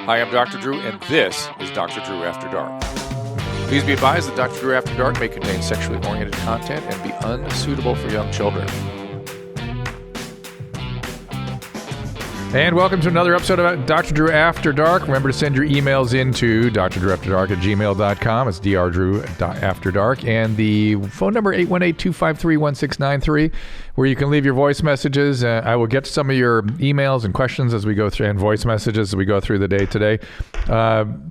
Hi, I'm Dr. Drew, and this is Dr. Drew After Dark. Please be advised that Dr. Drew After Dark may contain sexually oriented content and be unsuitable for young children. And welcome to another episode of Dr. Drew After Dark. Remember to send your emails into drdrewafterdark@gmail.com. It's drdrew.afterdark. And the phone number, 818-253-1693, where you can leave your voice messages. I will get to some of your emails and questions as we go through, and voice messages as we go through the day today.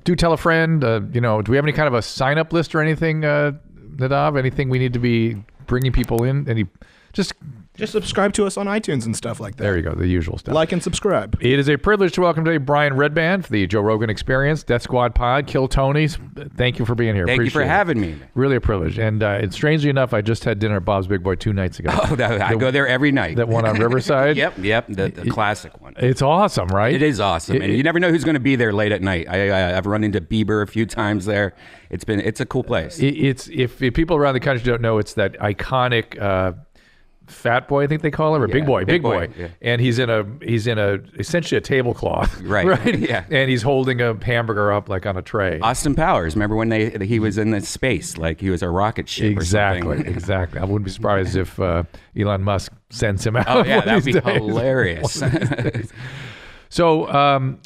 Do tell a friend. Do we have any kind of a sign-up list or anything, Nadav? Anything we need to be bringing people in? Just subscribe to us on iTunes and stuff like that. There you go, the usual stuff. Like and subscribe. It is a privilege to welcome today Brian Redban for the Joe Rogan Experience, Death Squad Pod, Kill Tonys. Thank you for being here. Thank you for having me. Really a privilege. And strangely enough, I just had dinner at Bob's Big Boy 2 nights ago. Oh, I go there every night. That one on Riverside? Yep, the classic one. It's awesome, right? It is awesome. And you never know who's going to be there late at night. I've run into Bieber a few times there. It's a cool place. If people around the country don't know, it's that iconic... Fat Boy, I think they call him, or Big Boy. Yeah. And he's in essentially a tablecloth, right? Yeah, and he's holding a hamburger up like on a tray. Austin Powers, remember when he was in the space, like he was a rocket ship? Exactly. I wouldn't be surprised if Elon Musk sends him out. Oh yeah, that'd be hilarious. So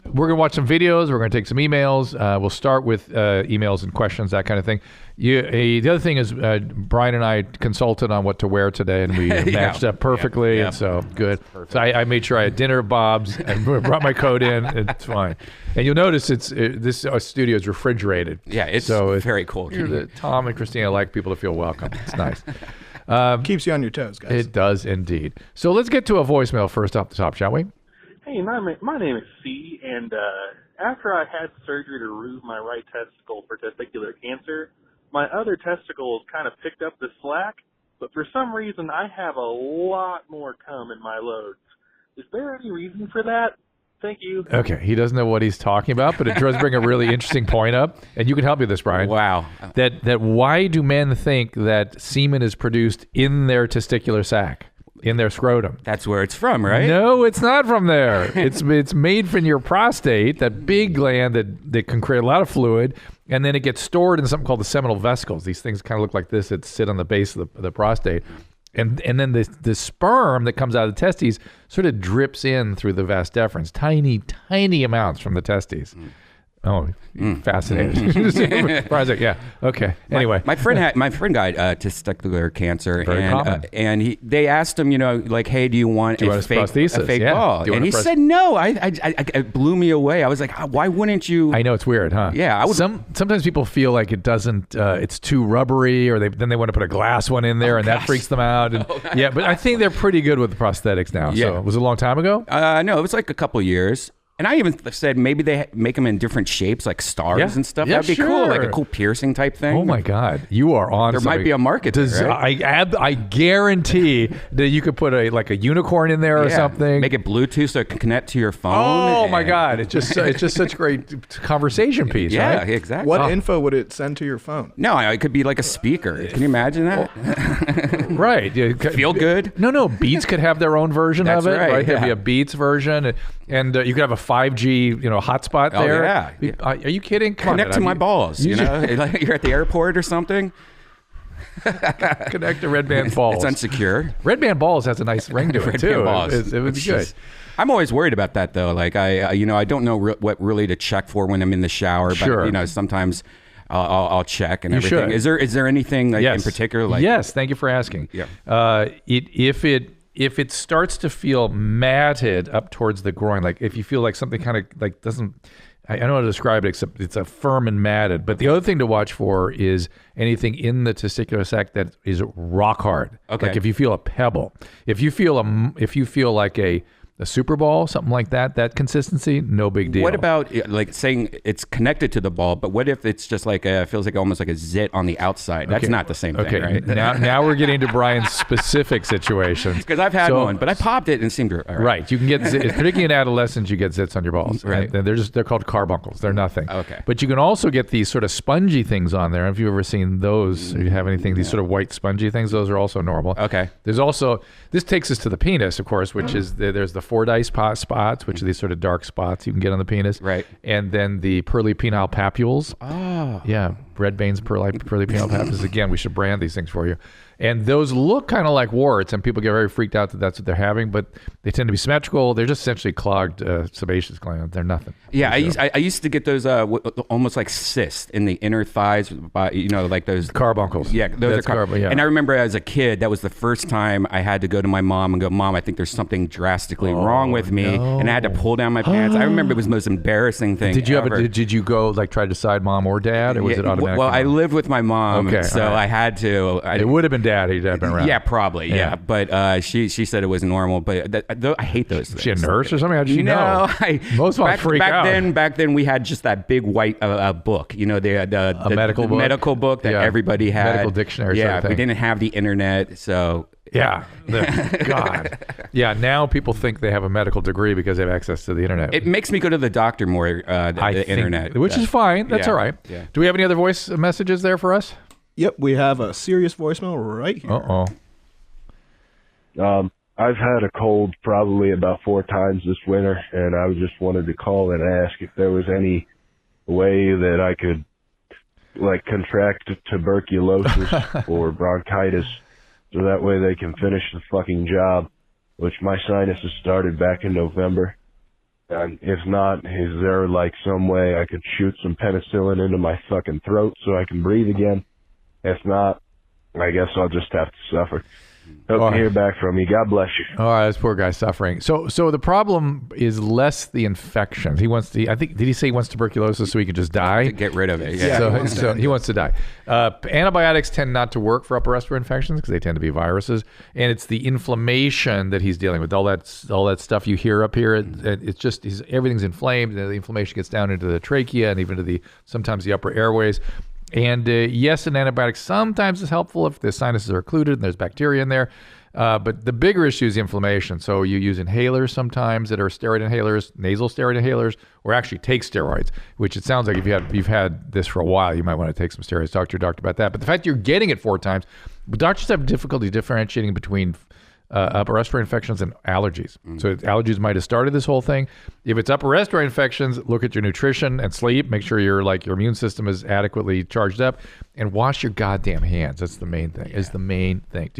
we're going to watch some videos. We're going to take some emails. We'll start with emails and questions, that kind of thing. The other thing is Brian and I consulted on what to wear today, and we matched up perfectly. Yeah. And so good. So I made sure I had dinner at Bob's and brought my coat in. It's fine. And you'll notice this studio is refrigerated. Yeah, it's very cool. Tom and Christina like people to feel welcome. It's nice. Keeps you on your toes, guys. It does indeed. So let's get to a voicemail first off the top, shall we? Hey, my name is C, and after I had surgery to remove my right testicle for testicular cancer, my other testicles kind of picked up the slack, but for some reason I have a lot more cum in my loads. Is there any reason for that? Thank you. Okay, he doesn't know what he's talking about, but it does bring a really interesting point up, and you can help me with this, Brian. Wow. That why do men think that semen is produced in their testicular sac? In their scrotum. That's where it's from, right? No, it's not from there. It's made from your prostate, that big gland that can create a lot of fluid, and then it gets stored in something called the seminal vesicles. These things kind of look like this that sit on the base of the prostate. And then the sperm that comes out of the testes sort of drips in through the vas deferens, tiny amounts from the testes. Oh, fascinating. Brian's like, yeah, okay. Anyway. My friend got testicular cancer. Very common. And they asked him, like, hey, do you want a fake ball? And he said no. It blew me away. I was like, why wouldn't you? I know, it's weird, huh? Yeah. Sometimes people feel like it doesn't, it's too rubbery, or then they want to put a glass one in there, and that freaks them out. And, yeah, but I think they're pretty good with the prosthetics now. Yeah. So was it a long time ago? No, it was like a couple years. And I even said maybe they make them in different shapes, like stars and stuff. That'd be cool, like a cool piercing type thing. Oh my God, you are on. There might be a market. Right? I guarantee that you could put a unicorn in there or something. Make it Bluetooth so it can connect to your phone. Oh my God, it's just such a great conversation piece. Yeah, right? Exactly. What info would it send to your phone? No, it could be like a speaker. Can you imagine that? Right. Feel good? No. Beats could have their own version of it. Right. There'd be a Beats version, and you could have a 5G, hotspot there. Oh, yeah. Are you kidding? Connect to my balls. Like you're at the airport or something. Connect to Redban balls. It's unsecure. Redban balls has a nice ring to it too. It was good. I'm always worried about that though. Like I don't know what really to check for when I'm in the shower. Sure. But sometimes I'll check and everything. Is there anything in particular? Like yes. Thank you for asking. Yeah. If it starts to feel matted up towards the groin, like if you feel like something kind of like doesn't, I don't know how to describe it except it's a firm and matted. But the other thing to watch for is anything in the testicular sac that is rock hard. Okay. Like if you feel a pebble, if you feel like a Super Ball, something like that consistency, no big deal. What about like saying it's connected to the ball, but what if it's just like feels like almost like a zit on the outside? That's not the same thing, right? Now we're getting to Brian's specific situations. Because I've had one, but I popped it and it seemed to. Right. You can get, particularly in adolescence, you get zits on your balls. Right. And they're called carbuncles. They're nothing. Okay. But you can also get these sort of spongy things on there. Have you ever seen those? Or you have anything, these sort of white spongy things? Those are also normal. Okay. There's also, this takes us to the penis, of course, which is, there's the Fordyce spots, which are these sort of dark spots you can get on the penis. Right. And then the pearly penile papules. Oh. Yeah, Redban's pearly penile papules. Again, we should brand these things for you. And those look kind of like warts, and people get very freaked out that that's what they're having, but they tend to be symmetrical. They're just essentially clogged sebaceous glands. They're nothing. Yeah, I used to get those almost like cysts in the inner thighs, like those carbuncles. Yeah, those are yeah. And I remember as a kid, that was the first time I had to go to my mom and go, Mom, I think there's something drastically wrong with me, and I had to pull down my pants. I remember it was the most embarrassing thing. Did you ever? Did you go try to decide mom or dad, or was it automatic? Well, I lived with my mom, so I had to. It would have been dad. He'd have been around. Yeah, probably. Yeah, but she said it was normal. But I hate those things. Is she a nurse or something? How did she know? Most moms freak out. Back then we had just that big white book. The medical book that everybody had. Medical dictionary. Yeah, sort of thing. We didn't have the internet, so. Yeah. God. Yeah. Now people think they have a medical degree because they have access to the internet. It makes me go to the doctor more. The internet, which is fine. That's all right. Yeah. Do we have any other voice messages there for us? Yep, we have a serious voicemail right here. I've had a cold probably about 4 times this winter, and I just wanted to call and ask if there was any way that I could, contract tuberculosis or bronchitis, so that way they can finish the fucking job, which my sinuses started back in November. And if not, is there some way I could shoot some penicillin into my fucking throat so I can breathe again? If not, I guess I'll just have to suffer. Hope to hear back from you. God bless you. All right, this poor guy's suffering. So the problem is less the infection. He wants to. I think did he say he wants tuberculosis so he can just die? To get rid of it. Yeah. So he wants to die. Antibiotics tend not to work for upper respiratory infections because they tend to be viruses, and it's the inflammation that he's dealing with. All that stuff you hear up here. It's just everything's inflamed, and the inflammation gets down into the trachea and even to sometimes the upper airways. And yes, an antibiotic sometimes is helpful if the sinuses are occluded and there's bacteria in there. But the bigger issue is inflammation. So you use inhalers sometimes that are steroid inhalers, nasal steroid inhalers, or actually take steroids, which it sounds like if you've had this for a while, you might want to take some steroids. Talk to your doctor about that. But the fact you're getting it 4 times, but doctors have difficulty differentiating between upper respiratory infections and allergies. So allergies might have started this whole thing. If it's upper respiratory infections, look at your nutrition and sleep. Make sure your immune system is adequately charged up, and wash your goddamn hands. That's the main thing. Is the main thing.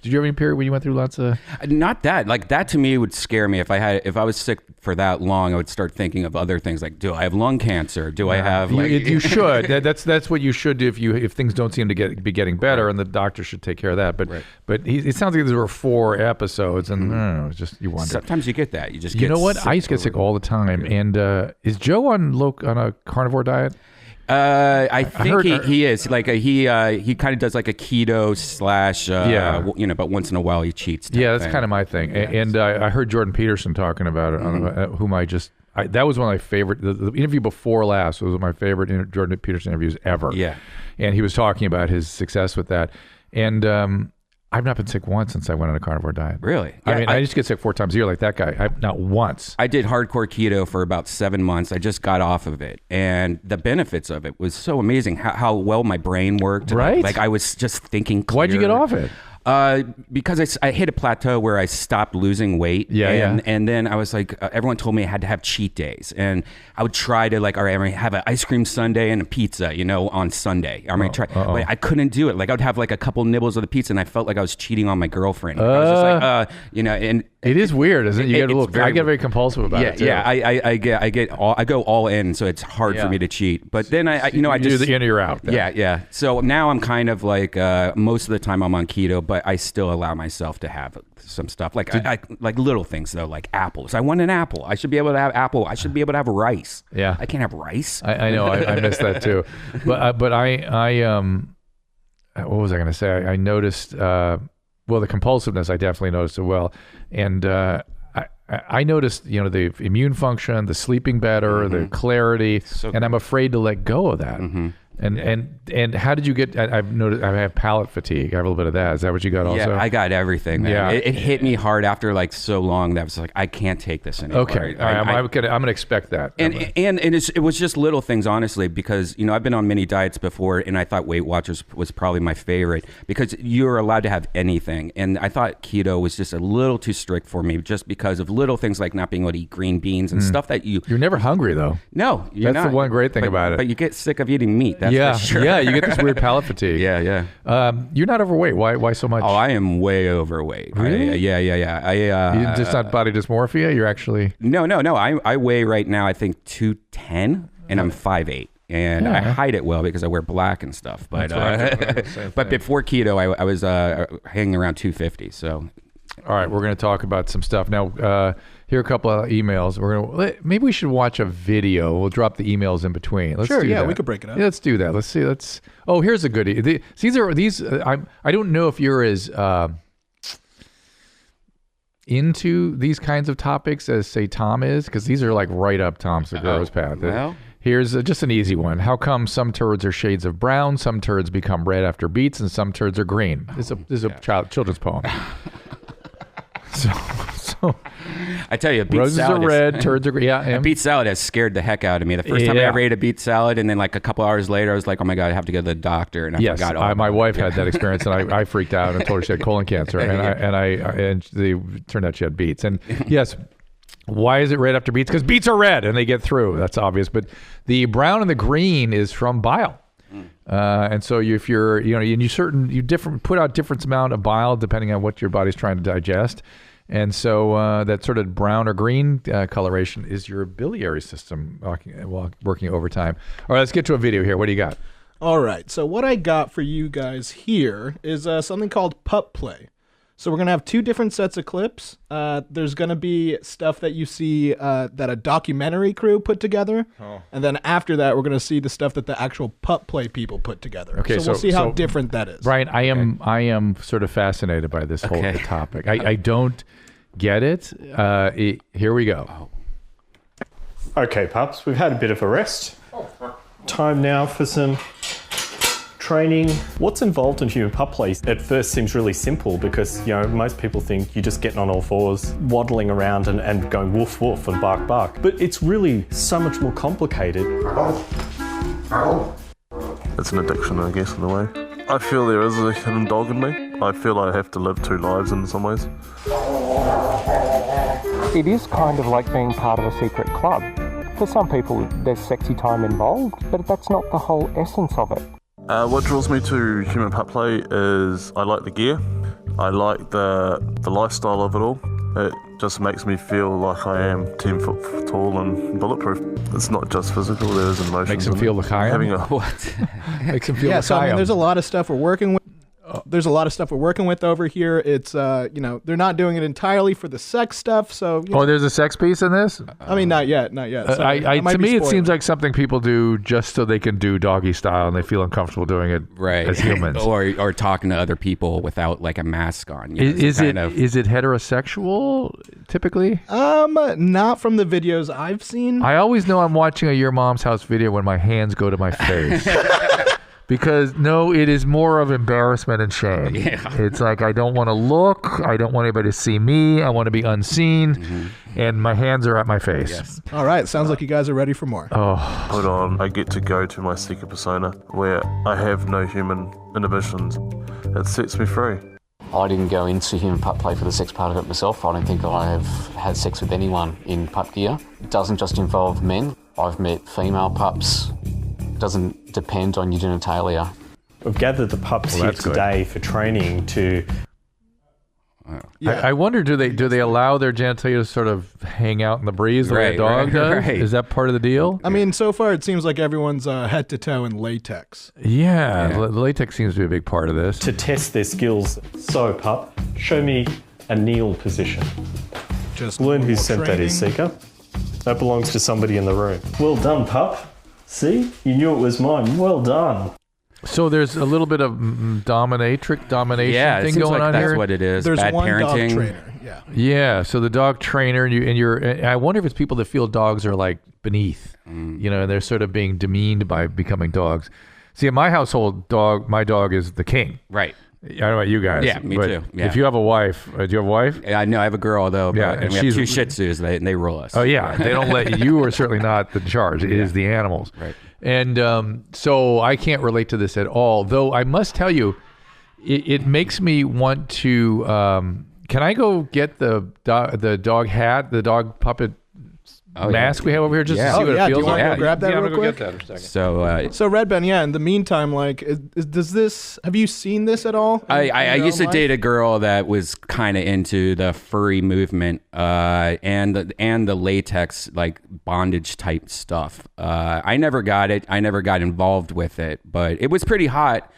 Did you have any period where you went through lots of? Not that. That to me would scare me. If I was sick for that long, I would start thinking of other things like, do I have lung cancer? Do I have? You should. That's what you should do if things don't seem to be getting better, and the doctor should take care of that. But it sounds like there were 4 episodes, and it's just you wonder. Sometimes you get that. You just you know what? I used to get sick all the time. And is Joe on a carnivore diet? I think he is he kind of does a keto / but once in a while he cheats. Yeah, that's kind of my thing. And I heard Jordan Peterson talking about it, whom that was one of my favorite. The interview before last was one of my favorite Jordan Peterson interviews ever. Yeah, and he was talking about his success with that. And I've not been sick once since I went on a carnivore diet. Really? I mean, I just get sick 4 times a year like that guy. Not once. I did hardcore keto for about 7 months. I just got off of it. And the benefits of it was so amazing. How well my brain worked. Right? I was just thinking clear. Why'd you get off it? Because I hit a plateau where I stopped losing weight. And then I was like, everyone told me I had to have cheat days. And I would try to all right, I'm going to have an ice cream sundae and a pizza, on Sunday. I'm going to try. But I couldn't do it. I would have a couple nibbles of the pizza and I felt like I was cheating on my girlfriend. I was just and it is weird, isn't it? I get very compulsive about it too. Yeah, I go all in, so it's hard for me to cheat. But then I do the in or you're out. Then. Yeah. So now I'm kind of most of the time I'm on keto, but I still allow myself to have some stuff like little things though, like apples. I want an apple. I should be able to have apple. I should be able to have rice. Yeah, I can't have rice. I know. I miss that too. But I what was I going to say? I noticed. Well, the compulsiveness I definitely noticed as well, and I noticed the immune function, the sleeping better, the clarity, and I'm afraid to let go of that. And how did you get? I've noticed I have palate fatigue. I have a little bit of that. Is that what you got also? Yeah, I got everything, man. Yeah. It hit me hard after like so long that I was like, I can't take this anymore. Okay, I'm gonna expect that. And it was just little things, honestly, because I've been on many diets before, and I thought Weight Watchers was probably my favorite because you're allowed to have anything, and I thought keto was just a little too strict for me, just because of little things like not being able to eat green beans and stuff that you're never hungry though. No, you're that's not. the one great thing about it. But you get sick of eating meat. That's for sure. Yeah, you get this weird palate fatigue. Yeah. You're not overweight. Why so much? Oh, I am way overweight. Really? Yeah. You're just not body dysmorphia. You're actually no. I weigh right now, I think 210, and I'm 5'8". And I hide it well because I wear black and stuff. But but before keto, I was hanging around 250. So, all right, we're going to talk about some stuff now. Here are a couple of emails. Maybe we should watch a video. We'll drop the emails in between. Let's do that. We could break it up. Yeah, let's do that. Let's see. Oh, here's a goodie. These. I don't know if you're as into these kinds of topics as say Tom is, because these are like right up Tom Segura's path. Well. Here's just an easy one. How come some turds are shades of brown, some turds become red after beets, and some turds are green? This is a children's poem. So I tell you, beet roses salad are red, turds are green. Yeah, a beet salad has scared the heck out of me. The first time I ever ate a beet salad, and then like a couple hours later, I was like, "Oh my god, I have to go to the doctor." And I forgot all. My wife had that experience, and I freaked out and told her she had colon cancer, and they turned out she had beets. And yes. Why is it red after beets? Because beets are red and they get through. That's obvious. But the brown and the green is from bile. And so if you're, you put out different amount of bile depending on what your body's trying to digest. And so that sort of brown or green coloration is your biliary system working overtime. All right, let's get to a video here. What do you got? All right. So what I got for you guys here is something called pup play. So we're going to have two different sets of clips. There's going to be stuff that you see that a documentary crew put together. Oh. And then after that, we're going to see the stuff that the actual pup play people put together. Okay, so we'll see how different that is. Brian, I am sort of fascinated by this whole topic. I don't get it. Here we go. Okay, pups, we've had a bit of a rest. Time now for some training. What's involved in human pup play at first seems really simple because, most people think you're just getting on all fours, waddling around and going woof woof and bark bark. But it's really so much more complicated. It's an addiction, I guess, in a way. I feel there is a hidden dog in me. I feel I have to live two lives in some ways. It is kind of like being part of a secret club. For some people, there's sexy time involved, but that's not the whole essence of it. What draws me to human pup play is I like the gear. I like the lifestyle of it all. It just makes me feel like I am 10 foot tall and bulletproof. It's not just physical, there's emotions. Makes him feel the Chaim? What? Makes him feel the so Chaim. there's a lot of stuff we're working with. There's a lot of stuff we're working with over here. It's, they're not doing it entirely for the sex stuff. So, there's a sex piece in this? I mean, not yet. So to me, it seems like something people do just so they can do doggy style and they feel uncomfortable doing it as humans. or talking to other people without like a mask on. Is it heterosexual typically? Not from the videos I've seen. I always know I'm watching a Your Mom's House video when my hands go to my face. Because, it is more of embarrassment and shame. Yeah. It's like, I don't want to look. I don't want anybody to see me. I want to be unseen. Mm-hmm. And my hands are at my face. Yes. All right. Sounds like you guys are ready for more. Oh. Hold on. I get to go to my secret persona where I have no human inhibitions. It sets me free. I didn't go into human pup play for the sex part of it myself. I don't think I have had sex with anyone in pup gear. It doesn't just involve men. I've met female pups. Doesn't depend on your genitalia. We've gathered the pups here today for training to... I wonder, do they allow their genitalia to sort of hang out in the breeze the way a dog does? Right. Is that part of the deal? I mean, so far it seems like everyone's head to toe in latex. Yeah. The latex seems to be a big part of this. To test their skills. So, pup, show me a kneel position. Just learn whose scent that is, Seeker. That belongs to somebody in the room. Well done, pup. See? You knew it was mine. Well done. So there's a little bit of domination thing going on here. That's what it is. There's bad one parenting. dog trainer. Yeah. So the dog trainer, and I wonder if it's people that feel dogs are like beneath, and they're sort of being demeaned by becoming dogs. See, in my household, my dog is the king. Right. I don't know about you guys. Yeah, me but too. Yeah. If you have a wife, do you have a wife? Yeah, no, I have a girl though. Yeah, and and we have she's- 2 Shih Tzus, and they rule us. Oh yeah, they don't let you are certainly not in charge. It is the animals. Right. And so I can't relate to this at all. Though I must tell you, it makes me want to. Can I go get the dog hat, the dog puppet mask we have over here, just to see what it Do feels you want like? to go grab that I'm real gonna go quick? get that in a second. So, Redban, in the meantime, like, does this? Have you seen this at all? I used to date a girl that was kind of into the furry movement and the latex like bondage type stuff. I never got it. I never got involved with it, but it was pretty hot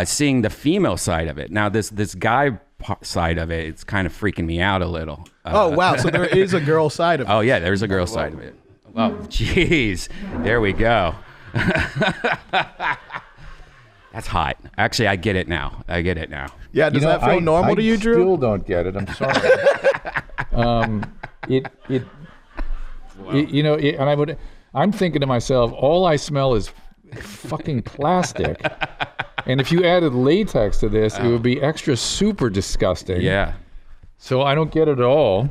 seeing the female side of it. Now this guy side of it, it's kind of freaking me out a little. Oh wow! So there is a girl side of it. Oh yeah, there's a girl side of it. Oh jeez, there we go. That's hot. Actually, I get it now. Yeah. Does that feel normal to you, Drew? I still don't get it. I'm sorry. I'm thinking to myself, all I smell is fucking plastic. And if you added latex to this, it would be extra super disgusting. Yeah. So I don't get it at all.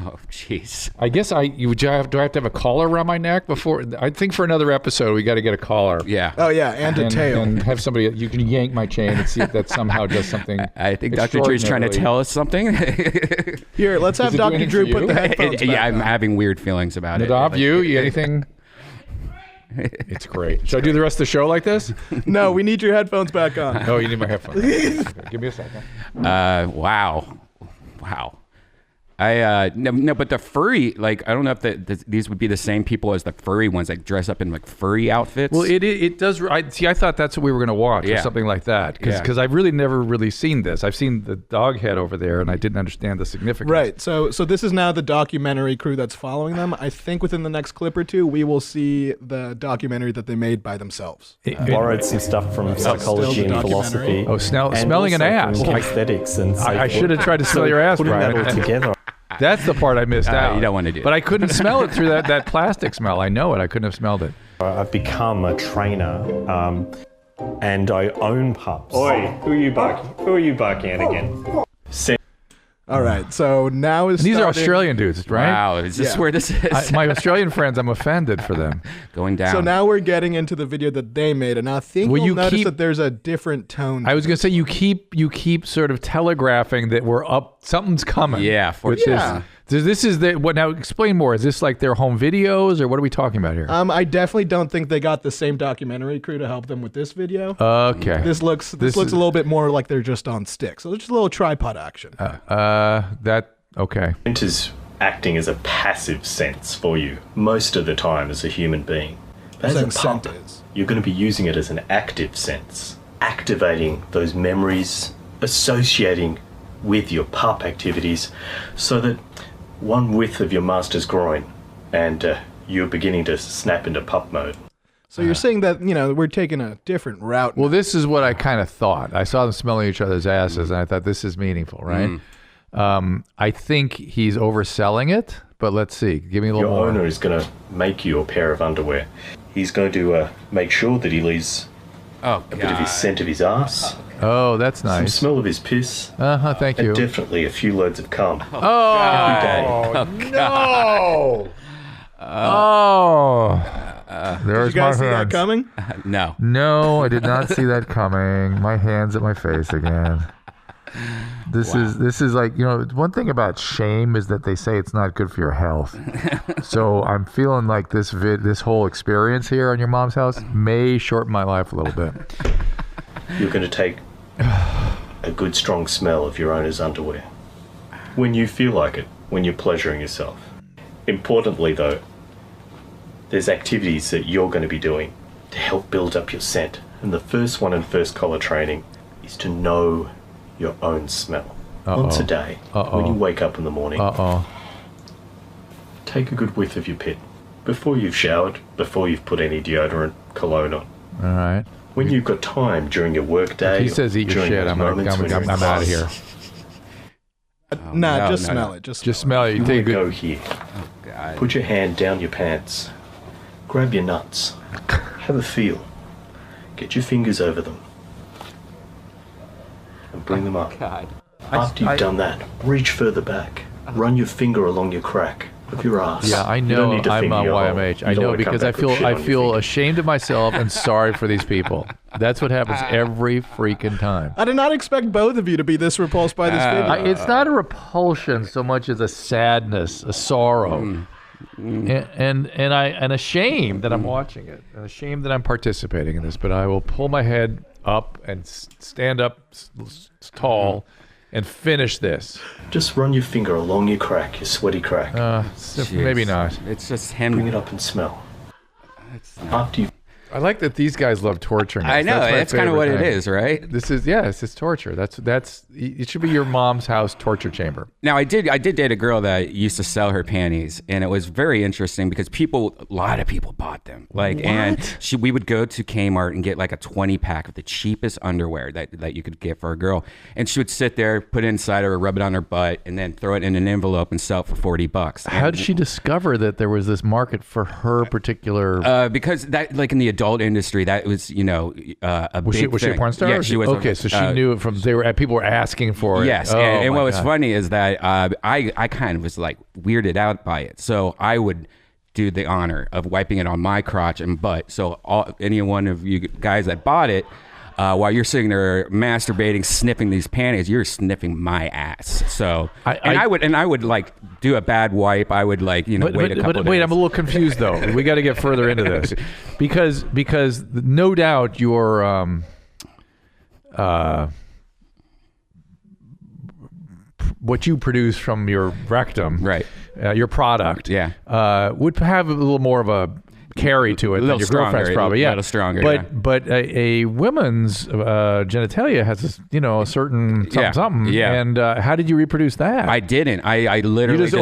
Oh, jeez. I guess do I have to have a collar around my neck before? I think for another episode we got to get a collar. Yeah. Oh yeah, and a tail. And have somebody, you can yank my chain and see if that somehow does something. I think Dr. Drew's trying to tell us something. Here, let's have Is it doing Dr. it Drew for put you? the headphones back Yeah, I'm on. having weird feelings about it. Nadav, you anything? It's great. Should I do the rest of the show like this? No, we need your headphones back on. Oh, you need my headphones. Okay, give me a second. Wow. No, but the furry, like, I don't know if these would be the same people as the furry ones that dress up in like furry outfits. Well, it does. I thought that's what we were going to watch, or Yeah. something like that, Yeah. because I've really never really seen this. I've seen the dog head over there, and I didn't understand the significance. Right. So this is now the documentary crew that's following them. I think within the next clip or two, we will see the documentary that they made by themselves. Borrowed some stuff from psychology still and the philosophy. Oh, smelling an also ass. from Aesthetics and so I forth. should have tried to smell So your ass, putting Brian. that all together. That's the part I missed out. You don't want to do But that. I couldn't smell it through that plastic smell. I know it. I couldn't have smelled it. I've become a trainer, and I own pups. Oi, who are you barking at again? All right. So now is And these are starting- Australian dudes, right? Wow, is this Yeah. where this is? My Australian friends, I'm offended for them. Going down. So now we're getting into the video that they made, and I think Will you'll you notice keep- that there's a different tone. I was going to say you keep sort of telegraphing that we're up. Something's coming. Yeah, for Which Yeah. this is the what now? Explain more. Is this like their home videos, or what are we talking about here? I definitely don't think they got the same documentary crew to help them with this video. Okay. This looks a little bit more like they're just on sticks. So it's just a little tripod action. Okay. Scent is acting as a passive sense for you most of the time as a human being. But as a Saying pup, scent is. you're going to be using it as an active sense, activating those memories, associating with your pup activities, so that one whiff of your master's groin and you're beginning to snap into pup mode. So you're saying that, we're taking a different route. Well, this is what I kind of thought. I saw them smelling each other's asses, and I thought this is meaningful, right? I think he's overselling it, but let's see. Give me a little Your more. owner is going to make you a pair of underwear. He's going to make sure that he leaves oh, a bit of his scent of his ass, Oh, that's some nice. smell of his piss, Thank you. and definitely a few loads of cum. Oh, no! There's Did you guys my see that hands. coming? No. No, I did not see that coming. My hands at my face again. This is like, one thing about shame is that they say it's not good for your health. So I'm feeling like this whole experience here on your mom's house may shorten my life a little bit. You're going to take a good strong smell of your owner's underwear when you feel like it, when you're pleasuring yourself. Importantly though, there's activities that you're going to be doing to help build up your scent. And the first one in first collar training is to know your own smell. Once a day, when you wake up in the morning, take a good whiff of your pit before you've showered, before you've put any deodorant, cologne on. All right. When you've got time during your work day, He says eat your shit. I'm out of here. Just smell it. Just smell it. You You take want a to good. go here. God. Put your hand down your pants. Grab your nuts. Have a feel. Get your fingers over them. And bring them up. God. After you've done that, reach further back. Run your finger along your crack of your ass. Yeah, I You know. don't need to I'm finger on your hole. YMH. You I don't know wanna come because I back with shit feel on your finger. ashamed of myself and sorry for these people. That's what happens every freaking time. I did not expect both of you to be this repulsed by this video. It's not a repulsion so much as a sadness, a sorrow, and a shame that I'm watching it, and a shame that I'm participating in this. But I will pull my head up and stand up tall and finish this. Just run your finger along your crack, your sweaty crack. Maybe not. It's just him. Bring it up and smell. After you I like that these guys love torturing us. I know. my That's kind of what favorite it thing. is, right? This is torture. That's it should be your mom's house torture chamber. Now, I did date a girl that used to sell her panties, and it was very interesting because a lot of people bought them. And we would go to Kmart and get like a 20-pack of the cheapest underwear that you could get for a girl, and she would sit there, put it inside her, rub it on her butt, and then throw it in an envelope and sell it for $40. How did she discover that there was this market for her particular? Because that, like in the adult industry, that was a Was she big a thing. porn star? Yeah, she was. Okay, so she knew it from people were asking for it. Yes, Oh, and my what was God. funny is that I kind of was like weirded out by it, so I would do the honor of wiping it on my crotch and butt. So any one of you guys that bought it, while you're sitting there masturbating, sniffing these panties, you're sniffing my ass. So I would like do a bad wipe. I would like wait a couple But days. wait, I'm a little confused though. We got to get further into this because no doubt your what you produce from your rectum, right? Your product, would have a little more of a carry to it than your girlfriend's probably, a little stronger. But a woman's genitalia has a certain something. Yeah. And how did you reproduce that? I didn't. I literally You just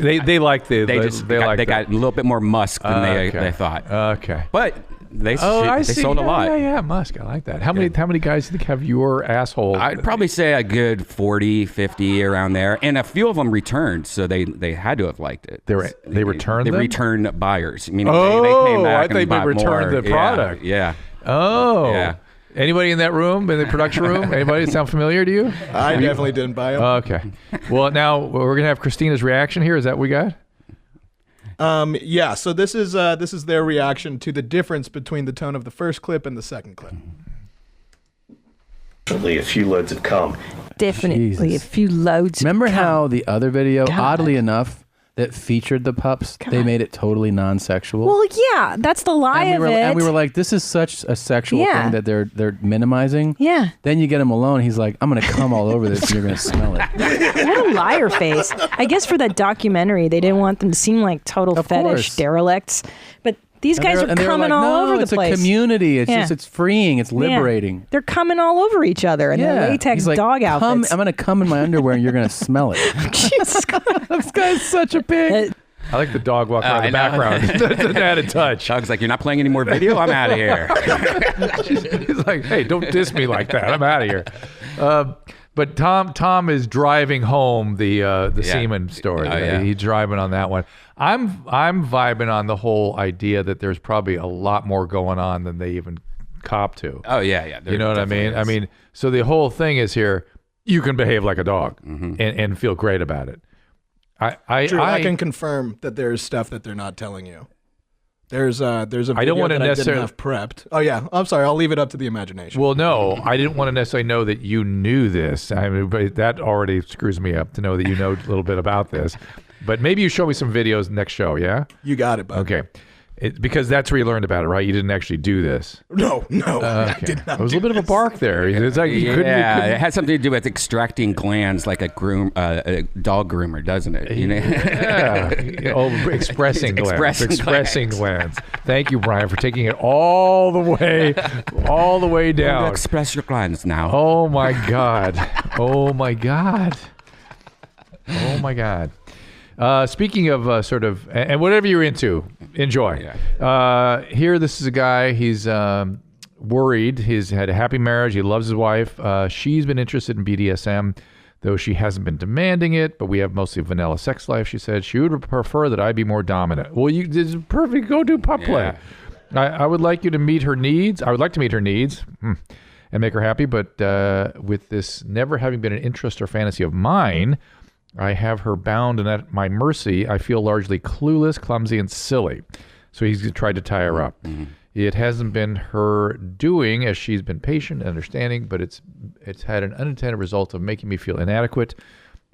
they like the they got a little bit more musk than they thought. Okay. But they I see. sold a lot. Yeah, musk. I like that. How many guys do you think have your asshole? I'd probably say a good 40, 50 around there, and a few of them returned, so they had to have liked it. They returned them? They returned buyers. Meaning Oh, they came back I and think they bought returned more. the product. Yeah. Oh. Yeah. Anybody in that room, in the production room? Anybody sound familiar to you? I definitely didn't buy them. Okay. Well, now we're gonna have Christina's reaction here. Is that what we got? Yeah, so this is their reaction to the difference between the tone of the first clip and the second clip. Definitely a few loads of cum. Definitely Jesus. a few loads. Remember of how the other video, God. oddly enough, that featured the pups, they made it totally non-sexual? Well, yeah, that's the lie and of it. And we were like, this is such a sexual Yeah. thing that they're minimizing. Yeah. Then you get him alone. He's like, I'm going to come all over this and you're going to smell it. What a liar face. I guess for that documentary, they didn't want them to seem like total fetish course. derelicts. But these And guys they're- are and they were coming like, all no, over the it's place. a community. It's Yeah. just, it's freeing. It's liberating. They're coming all over each other in their latex He's like, dog outfits. I'm going to come in my underwear and you're going to smell it. Jesus Christ. This guy's such a pig. I like the dog walking around in the background. That's an added touch. Dog's like, you're not playing any more video? I'm out of here. He's like, hey, don't diss me like that. I'm out of here. But Tom is driving home the semen story. Oh, yeah. He's driving on that one. I'm vibing on the whole idea that there's probably a lot more going on than they even cop to. Oh, yeah. You know what I mean? I mean, so the whole thing is here, you can behave like a dog and feel great about it. Drew, I can confirm that there's stuff that they're not telling you. There's a video I don't want to that necessarily I didn't have prepped. Oh yeah, I'm sorry. I'll leave it up to the imagination. Well, no, I didn't want to necessarily know that you knew this. I mean, but that already screws me up to know that you know a little bit about this. But maybe you show me some videos next show, yeah? You got it, bud. Okay. Because that's where you learned about it, right? You didn't actually do this. No, I Okay. did not. There was a little bit of a bark there. It's like you couldn't. It had something to do with extracting glands like a dog groomer, doesn't it? You know? Yeah. Oh, expressing glands. Expressing Glands. Thank you, Brian, for taking it all the way down. Express your glands now. Oh my God. Oh my God. Oh my God. Speaking of sort of, and whatever you're into, enjoy. Here, this is a guy, he's worried. He's had a happy marriage. He loves his wife. She's been interested in BDSM, though she hasn't been demanding it, but we have mostly vanilla sex life, she said. She would prefer that I be more dominant. Well, this is perfect. Go do pup play. I would like you to meet her needs. I would like to meet her needs and make her happy. But with this never having been an interest or fantasy of mine, I have her bound and at my mercy. I feel largely clueless, clumsy, and silly. So he's tried to tie her up. Mm-hmm. It hasn't been her doing, as she's been patient and understanding, but it's had an unintended result of making me feel inadequate.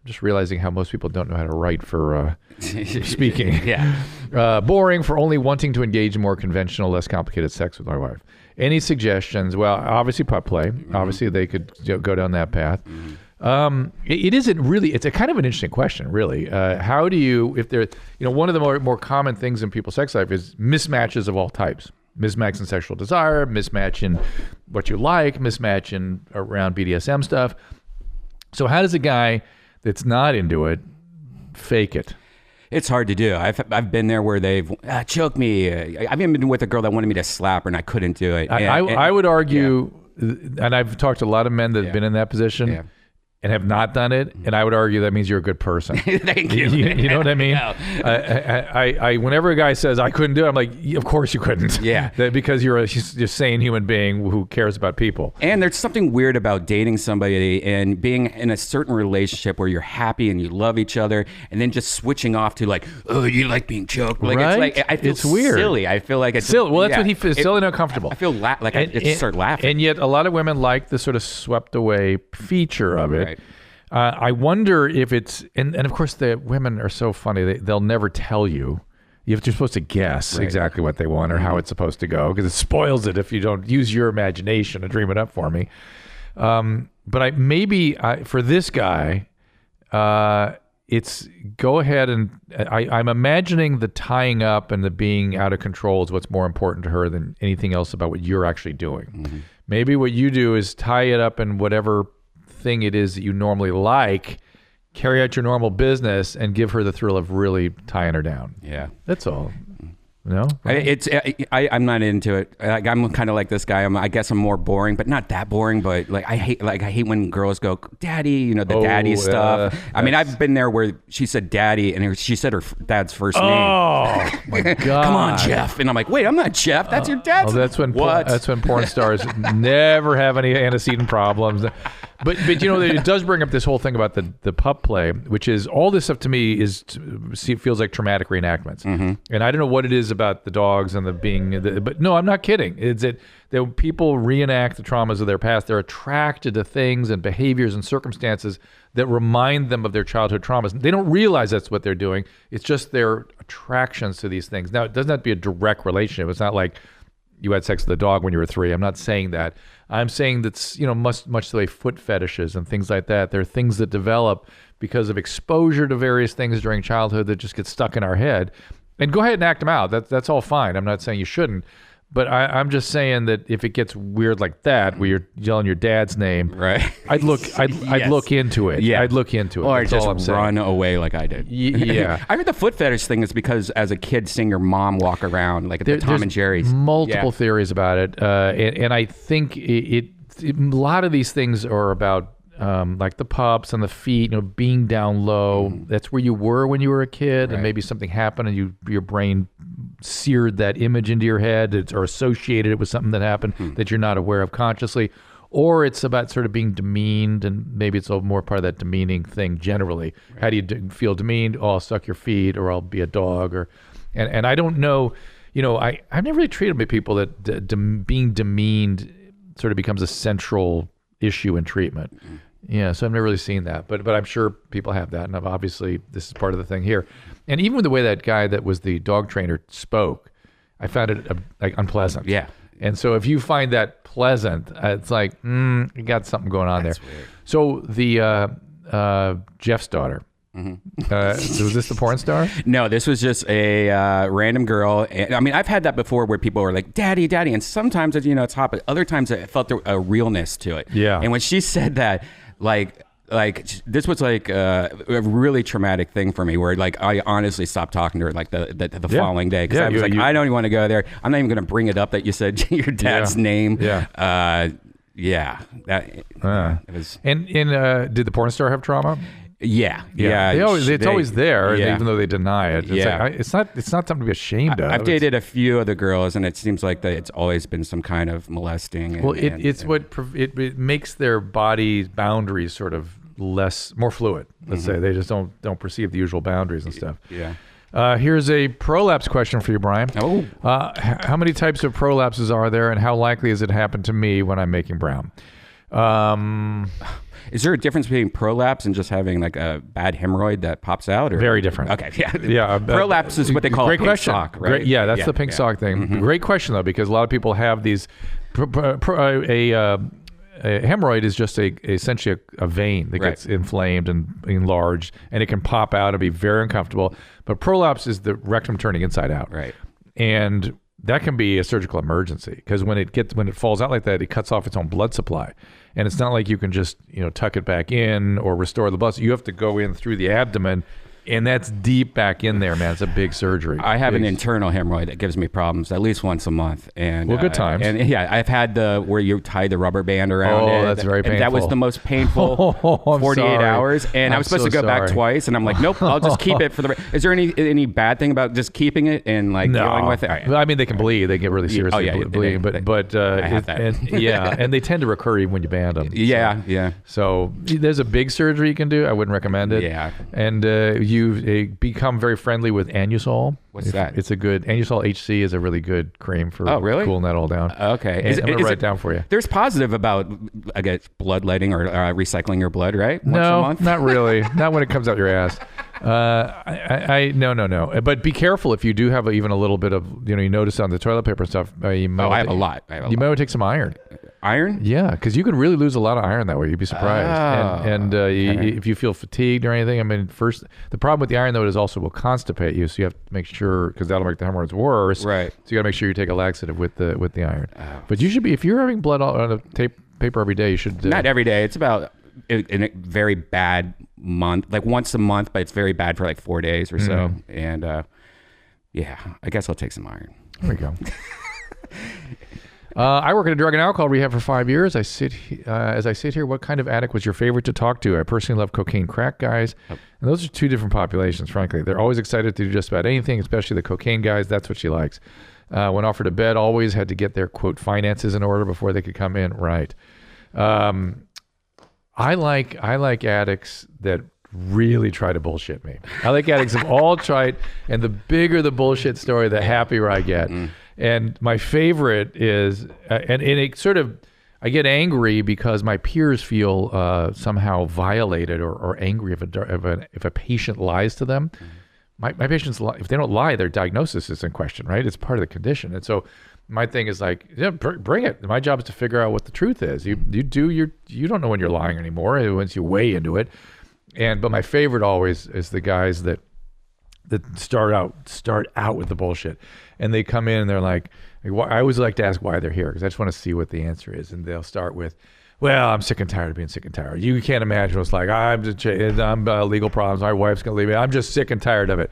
Just realizing how most people don't know how to write for speaking. Yeah. Boring for only wanting to engage in more conventional, less complicated sex with my wife. Any suggestions? Well, obviously pup play. Mm-hmm. Obviously they could go down that path. Mm-hmm. It isn't really, it's a kind of an interesting question, really. How do you, if there, one of the more common things in people's sex life is mismatches of all types. Mismatch in sexual desire, mismatch in what you like, mismatch in around BDSM stuff. So how does a guy that's not into it fake it? It's hard to do. I've been there where they've choked me. I've even been with a girl that wanted me to slap her and I couldn't do it. I would argue, and I've talked to a lot of men that have been in that position and have not done it, and I would argue that means you're a good person. Thank you. You know what I mean? Yeah. I whenever a guy says I couldn't do it, I'm like, of course you couldn't. Yeah. Because you're a just sane human being who cares about people. And there's something weird about dating somebody and being in a certain relationship where you're happy and you love each other, and then just switching off to like, oh, you like being choked. Like, right? It's like I feel it's weird. silly. I feel like it's silly. Well, that's what he feels. Silly and uncomfortable. I feel like I just start laughing. And yet, a lot of women like the sort of swept away feature of it. Right. I wonder if it's, and of course the women are so funny, they'll never tell you. You're supposed to guess exactly what they want or how it's supposed to go, because it spoils it if you don't use your imagination to dream it up for me. But for this guy, it's go ahead and I'm imagining the tying up and the being out of control is what's more important to her than anything else about what you're actually doing. Mm-hmm. Maybe what you do is tie it up in whatever thing it is that you normally like, carry out your normal business, and give her the thrill of really tying her down. Yeah, that's all. No, I'm not into it. I'm kind of like this guy. I guess I'm more boring, but not that boring. But I hate when girls go, "Daddy," the daddy stuff. I mean, I've been there where she said "daddy" and she said her dad's first name. Oh my god! Come on, Jeff. And I'm like, wait, I'm not Jeff. That's your dad's. That's when porn stars never have any antecedent problems. But it does bring up this whole thing about the pup play, which is all this stuff to me feels like traumatic reenactments. Mm-hmm. And I don't know what it is about the dogs and but no, I'm not kidding. It's that when people reenact the traumas of their past, they're attracted to things and behaviors and circumstances that remind them of their childhood traumas. They don't realize that's what they're doing. It's just their attractions to these things. Now, it doesn't have to be a direct relationship. It's not like you had sex with a dog when you were 3. I'm not saying that. I'm saying that's, much the way foot fetishes and things like that. They're things that develop because of exposure to various things during childhood that just get stuck in our head. And go ahead and act them out. That's all fine. I'm not saying you shouldn't. But I'm just saying that if it gets weird like that, where you're yelling your dad's name, right? I'd look into it. Yeah, I'd look into it. Or just run away like I did. Yeah, I heard the foot fetish thing is because as a kid, seeing your mom walk around like at the Tom and Jerry's. Multiple theories about it, and I think a lot of these things are about like the pups and the feet, being down low. Mm-hmm. That's where you were when you were a kid, and maybe something happened and your brain seared that image into your head or associated it with something that happened that you're not aware of consciously. Or it's about sort of being demeaned, and maybe it's a more part of that demeaning thing generally. Right. How do you feel demeaned? Oh, I'll suck your feet, or I'll be a dog, and I don't know. I've never really treated with people that being demeaned sort of becomes a central issue in treatment. Mm-hmm. Yeah, so I've never really seen that, but I'm sure people have that, and obviously this is part of the thing here. And even with the way that guy that was the dog trainer spoke, I found it unpleasant. Yeah. And so if you find that pleasant, it's like, you got something going on there. Weird. So the Jeff's daughter. Mm-hmm. Was this the porn star? No, this was just a random girl. I mean, I've had that before where people were like, "Daddy, Daddy," and sometimes it's hot, but other times I felt a realness to it. Yeah. And when she said that, like this was like a really traumatic thing for me, where like I honestly stopped talking to her like the following day, because I was I don't even want to go there. I'm not even going to bring it up that you said your dad's name. Yeah. It was. And did the porn star have trauma? Yeah. It's always there, even though they deny it. It's Yeah. it's not something to be ashamed of. I've dated a few other girls, and it seems like that it's always been some kind of molesting. It makes their body's boundaries sort of more fluid. Let's say they just don't perceive the usual boundaries and stuff. Yeah. Here's a prolapse question for you, Brian. How many types of prolapses are there, and how likely is it to happen to me when I'm making brown? Is there a difference between prolapse and just having like a bad hemorrhoid that pops out? Or? Very different. Okay, yeah. Prolapse is what they call great a pink question. sock, right? That's the pink sock thing. Great question though, because a lot of people have these. A hemorrhoid is just essentially a vein that gets inflamed and enlarged, and it can pop out and be very uncomfortable. But prolapse is the rectum turning inside out, right? And that can be a surgical emergency because when it falls out like that, it cuts off its own blood supply, and it's not like you can just tuck it back in or restore the blood. So you have to go in through the abdomen. And that's deep back in there, man. It's a big surgery. I have an internal hemorrhoid that gives me problems at least once a month. And good times. And I've had where you tie the rubber band around it. Oh, that's very painful. And that was the most painful 48 hours. And I was supposed to go back twice, and I'm like, nope, I'll just keep it for the. Is there any bad thing about just keeping it and like dealing with it? Right. I mean, they can bleed. They get really seriously bleeding. But I have that. And they tend to recur even when you band them. Yeah. So there's a big surgery you can do. I wouldn't recommend it. Yeah. And you become very friendly with Anusol. What's that? It's a good Anusol HC is a really good cream for cooling that all down. Okay, I'm gonna write it down for you. There's positive about I guess bloodletting or recycling your blood, right? Once no, a month? Not really. Not when it comes out your ass. No. But be careful if you do have even a little bit of you notice on the toilet paper and stuff. You might I have a lot. You might want to take some iron. Iron? Yeah, because you could really lose a lot of iron that way. You'd be surprised. If you feel fatigued or anything, I mean, the problem with the iron though is also will constipate you, so you have to make sure because that'll make the hemorrhoids worse. Right. So you got to make sure you take a laxative with the iron. But you should be if you're having blood on a paper every day, you should not every day. It's about in a very bad month, like once a month, but it's very bad for like 4 days or so. And I guess I'll take some iron. There we go. I work at a drug and alcohol rehab for 5 years. As I sit here, what kind of addict was your favorite to talk to? I personally love cocaine crack guys. And those are two different populations, frankly. They're always excited to do just about anything, especially the cocaine guys. That's what she likes. When offered a bed, always had to get their, quote, finances in order before they could come in. Right. I like addicts that really try to bullshit me. I like addicts of all tried, and the bigger the bullshit story, the happier I get. And my favorite is, and it sort of, I get angry because my peers feel somehow violated or angry if a patient lies to them. My patients, if they don't lie, their diagnosis is in question, right? It's part of the condition. And so my thing is like, yeah, bring it. My job is to figure out what the truth is. You don't know when you're lying anymore once you weigh into it. But my favorite always is the guys that start out with the bullshit, and they come in and they're like, I always like to ask why they're here because I just want to see what the answer is, and they'll start with, well, I'm sick and tired of being sick and tired. You can't imagine what it's like. I'm legal problems. My wife's gonna leave me. I'm just sick and tired of it.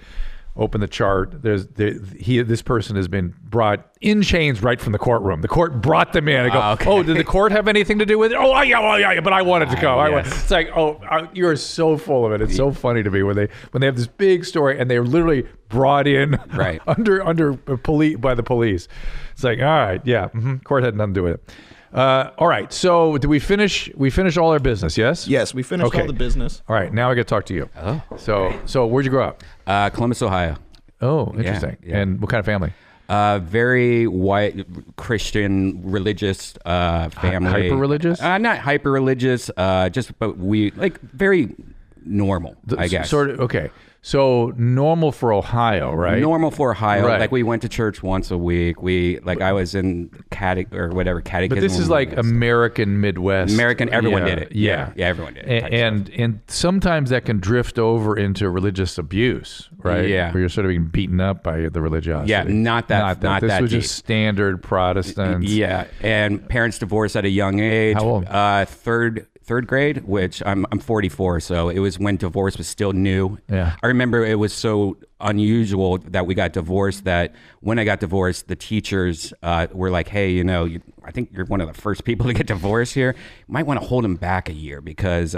Open the chart. This person has been brought in chains right from the courtroom. The court brought them in. I go, oh, did the court have anything to do with it? Oh, yeah, but I wanted to go. It's like, you're so full of it. It's so funny to me when they have this big story and they're literally brought in under by the police. It's like, all right, yeah, court had nothing to do with it. All right, so did we finish? We finished all our business, yes? Yes, we finished all the business. All right, now I get to talk to you. Oh, so where'd you grow up? Columbus, Ohio. Oh, interesting. Yeah. And what kind of family? Very white, Christian, religious family. Hyper religious? Not hyper religious. But we like very normal, I guess. Sort of. Okay. So normal for Ohio, right? Normal for Ohio. Right. Like we went to church once a week. I was in catechism. But this is like American Midwest. Everyone did it. Yeah, everyone did it. And sometimes that can drift over into religious abuse, right? Yeah. Where you're sort of being beaten up by the religiosity. Yeah, not that. This was deep. just standard Protestant. Yeah, and parents divorced at a young age. How old? third grade, which I'm 44, so it was when divorce was still new. Yeah. I remember it was so unusual that we got divorced that when I got divorced, the teachers were like, hey, you know, I think you're one of the first people to get divorced here. You might want to hold him back a year because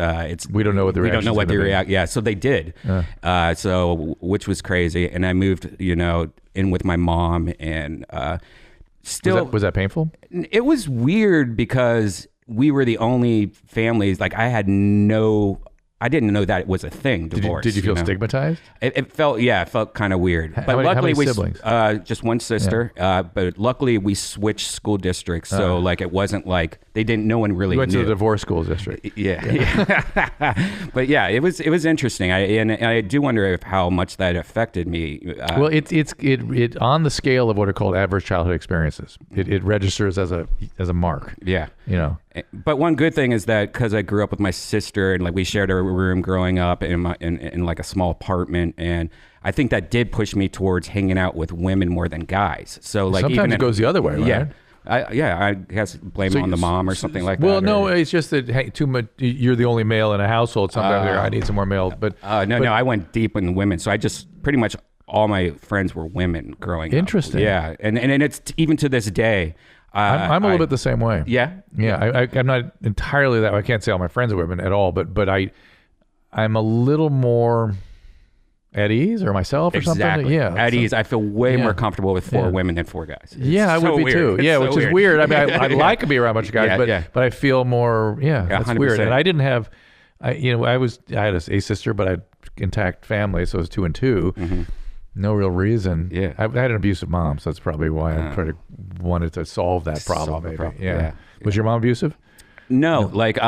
we don't know what the we don't know what the react. Yeah, so they did. Yeah. Which was crazy, and I moved, you know, in with my mom, and still was that painful? It was weird because we were the only families. Like I didn't know that it was a thing. Divorce. Did you feel stigmatized? It felt kind of weird. But how luckily, many siblings? Just one sister. But luckily, we switched school districts, so like it wasn't like they didn't. No one really You went knew. to the divorce school district. Yeah. But yeah, it was interesting. I do wonder how much that affected me. Well, it on the scale of what are called adverse childhood experiences. It registers as a mark. Yeah. You know. But one good thing is that because I grew up with my sister and like we shared a room growing up in like a small apartment, and I think that did push me towards hanging out with women more than guys. So like sometimes it goes the other way, right? Yeah. I guess blame it on the mom or something like that. Well, no, it's just that hey, too much. You're the only male in a household. Sometimes I need some more male. But no, I went deep in women. So I just pretty much all my friends were women growing up. Interesting. Yeah, and it's even to this day. I'm a little bit the same way. Yeah. I'm not entirely that way. I can't say all my friends are women at all, but I'm a little more at ease or myself or something. Yeah, at ease. I feel way more comfortable with 4 women than 4 guys. I would be weird. too. Yeah, which is weird. I mean, I like to be around a bunch of guys, but I feel more. Yeah, that's 100%. weird. And I didn't have. I had a sister, but I had intact family, so it was 2 and 2. Mm-hmm. No real reason. Yeah. I had an abusive mom, so that's probably why I wanted to solve that problem. Maybe. Yeah. Was your mom abusive? No, like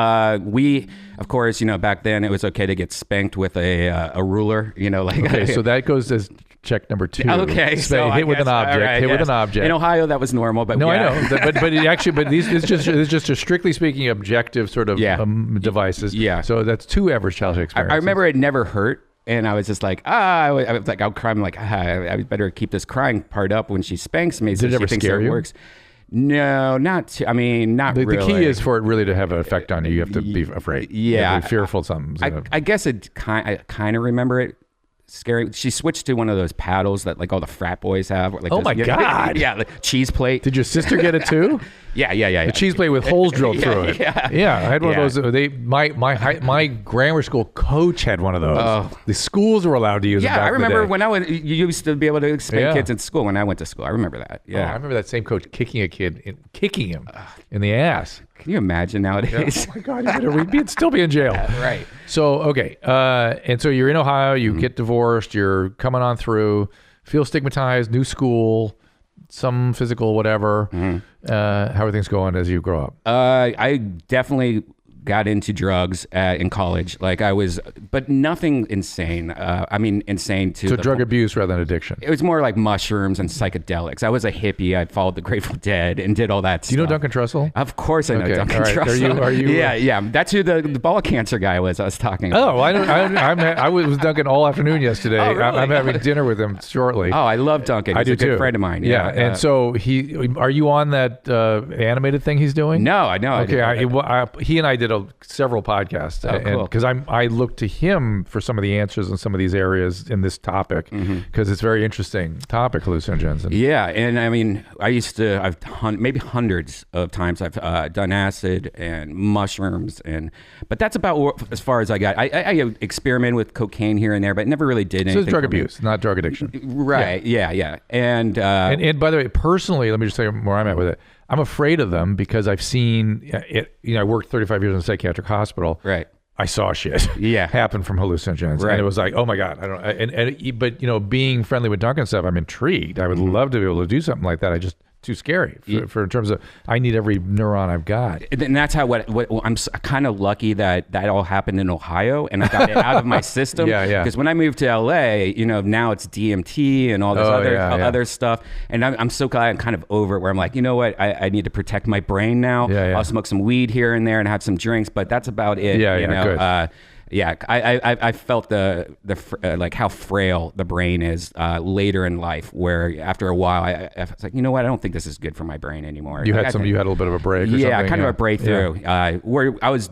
we, of course, you know, back then it was okay to get spanked with a ruler, you know, like. Okay, so that goes as check number 2. Okay, so hit with an object. Right, hit with an object. In Ohio, that was normal, but no, I know. But it's just a strictly speaking objective sort of devices. Yeah. So that's 2 average childhood experiences. I remember it never hurt. And I was just like, I was like, I'll cry. I'm like, I better keep this crying part up when she spanks me. Did it ever scare you? Works. No, not too. I mean, not really. The key is for it really to have an effect on you. You have to be afraid. Yeah. You have to be fearful of something. I guess I kind of remember it. Scary. She switched to one of those paddles that like all the frat boys have. Like oh my God. Yeah, like cheese plate. Did your sister get it too? Yeah. The cheese plate with holes drilled through it. Yeah. I had one of those. My grammar school coach had one of those. The schools were allowed to use them back I remember in the day. when you used to be able to spank kids in school when I went to school. I remember that. Yeah. I remember that same coach kicking a kid, kicking him in the ass. Can you imagine nowadays? Oh my God, he'd still be in jail. Right. So, okay. And so you're in Ohio, you get divorced, you're coming on through, feel stigmatized, new school, some physical, whatever. How are things going as you grow up? I definitely got into drugs in college. Like I was, but nothing insane. I mean, insane to so drug abuse rather than addiction. It was more like mushrooms and psychedelics. I was a hippie. I followed the Grateful Dead and did all that stuff. Do you know Duncan Trussell? Of course I know Duncan Trussell. Are you? Yeah. That's who the ball cancer guy was I was talking about. Oh, I was with Duncan all afternoon yesterday. Oh, really? I'm having dinner with him shortly. Oh, I love Duncan. He's I do a good too. friend of mine. Yeah. And so are you on that animated thing he's doing? No, I know. Okay. He and I did several podcasts. Cool. Because I look to him for some of the answers in some of these areas in this topic because it's a very interesting topic, hallucinogens. And I mean, I've maybe hundreds of times I've done acid and mushrooms, but that's about as far as I got. I experimented with cocaine here and there, but never really did anything. So it's drug abuse, not drug addiction. Right. Yeah. And by the way, personally, let me just say where I'm at with it. I'm afraid of them because I've seen it. You know, I worked 35 years in a psychiatric hospital. Right. I saw shit happen from hallucinogens, and it was like, oh my God, I don't. But you know, being friendly with Duncan and stuff, I'm intrigued. I would love to be able to do something like that. I just too scary for in terms of I need every neuron I've got. And that's how what I'm kind of lucky that all happened in Ohio and I got it out of my system. Yeah. Because when I moved to LA, you know, now it's DMT and all this other stuff, and I'm so glad I'm kind of over it. Where I'm like, you know what, I need to protect my brain now. I'll smoke some weed here and there and have some drinks, but that's about it. You know? Good. I felt the like how frail the brain is later in life. Where after a while, I was like, you know what? I don't think this is good for my brain anymore. You had a little bit of a break. Or something? Kind of a breakthrough. Where I was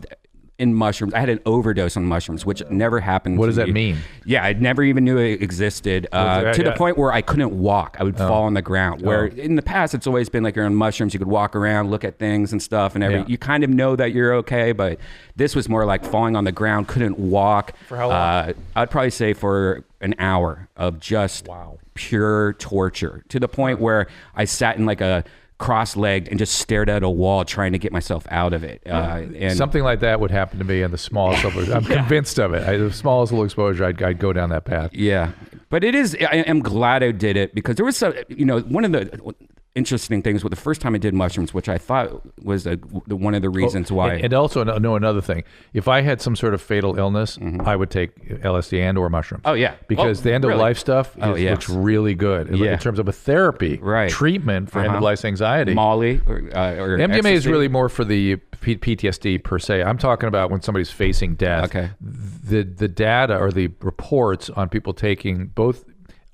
in mushrooms. I had an overdose on mushrooms, which never happened. What to does that me. mean? Yeah, I never even knew it existed to the point where I couldn't walk. I would fall on the ground. Where in the past, it's always been like you're on mushrooms, you could walk around, look at things and stuff, and you kind of know that you're okay. But this was more like falling on the ground, couldn't walk. For how long? I'd probably say for an hour of just pure torture, to the point where I sat in like a cross-legged and just stared at a wall trying to get myself out of it. And something like that would happen to me in the smallest level. I'm convinced of it. The smallest little exposure, I'd go down that path. Yeah, but it is. I am glad I did it because there was some. One of the interesting things with the first time I did mushrooms, which I thought was one of the reasons why. And also know another thing. If I had some sort of fatal illness, I would take LSD and or mushrooms. Oh yeah, because the end of life stuff looks really good in terms of a therapy treatment for end of life anxiety. Molly or MDMA ecstasy. is really more for the PTSD per se. I'm talking about when somebody's facing death. Okay. The data or the reports on people taking both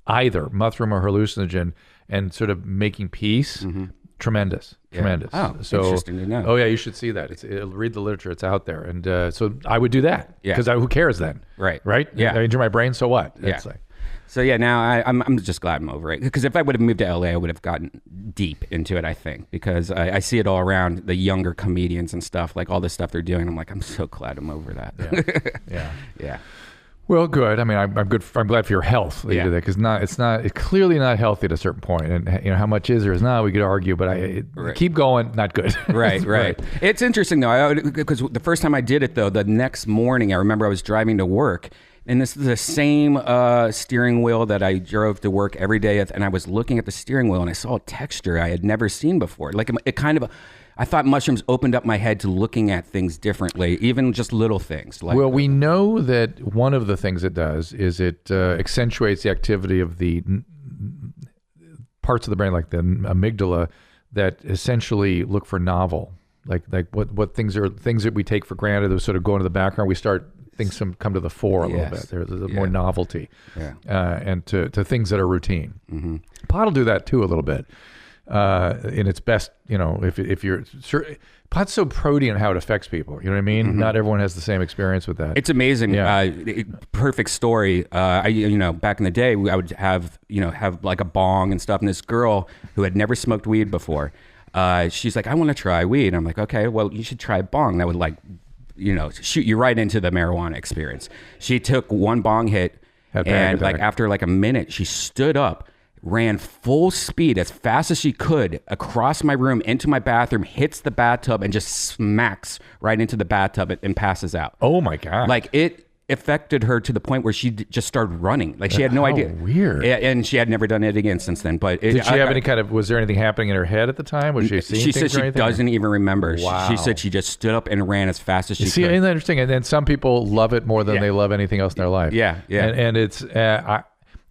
either mushroom or hallucinogen and sort of making peace, tremendous. Oh, so interesting to know. Oh yeah, you should see that. Read the literature; it's out there. And so I would do that because who cares then? Right. Yeah. I injure my brain, so what? Yeah. So yeah, now I'm just glad I'm over it, because if I would have moved to LA, I would have gotten deep into it. I think because I see it all around the younger comedians and stuff, like all the stuff they're doing. I'm like, I'm so glad I'm over that. Yeah. Well, good. I mean, I'm good. I'm glad for your health that you do that, because it's clearly not healthy at a certain point. And how much is there is not. We could argue, but keep going. Not good. Right. It's interesting though, because the first time I did it though, the next morning I remember I was driving to work. And this is the same steering wheel that I drove to work every day. And I was looking at the steering wheel and I saw a texture I had never seen before. Like it kind of, I thought mushrooms opened up my head to looking at things differently, even just little things. Well, we know that one of the things it does is it accentuates the activity of the parts of the brain, like the amygdala, that essentially look for novel. Like what things that we take for granted that sort of go into the background. We start things come to the fore a little bit. There's more novelty, and to things that are routine. Mm-hmm. Pot will do that too a little bit. In its best, if you're sure, pot's so protein in how it affects people. You know what I mean? Mm-hmm. Not everyone has the same experience with that. It's amazing. Perfect story. Back in the day, I would have like a bong and stuff. And this girl who had never smoked weed before, she's like, I want to try weed. And I'm like, okay, well, you should try a bong. That would shoot you right into the marijuana experience. She took one bong hit, and after a minute, she stood up, ran full speed as fast as she could across my room into my bathroom, hits the bathtub, and just smacks right into the bathtub and passes out. Oh my God. Like it affected her to the point where she just started running. Like she had no idea. Weird. And she had never done it again since then. But did she have any kind of? Was there anything happening in her head at the time? Was she seeing things? She said she doesn't even remember. Wow. She said she just stood up and ran as fast as she could. Isn't that interesting? And then some people love it more than they love anything else in their life. Yeah. And it's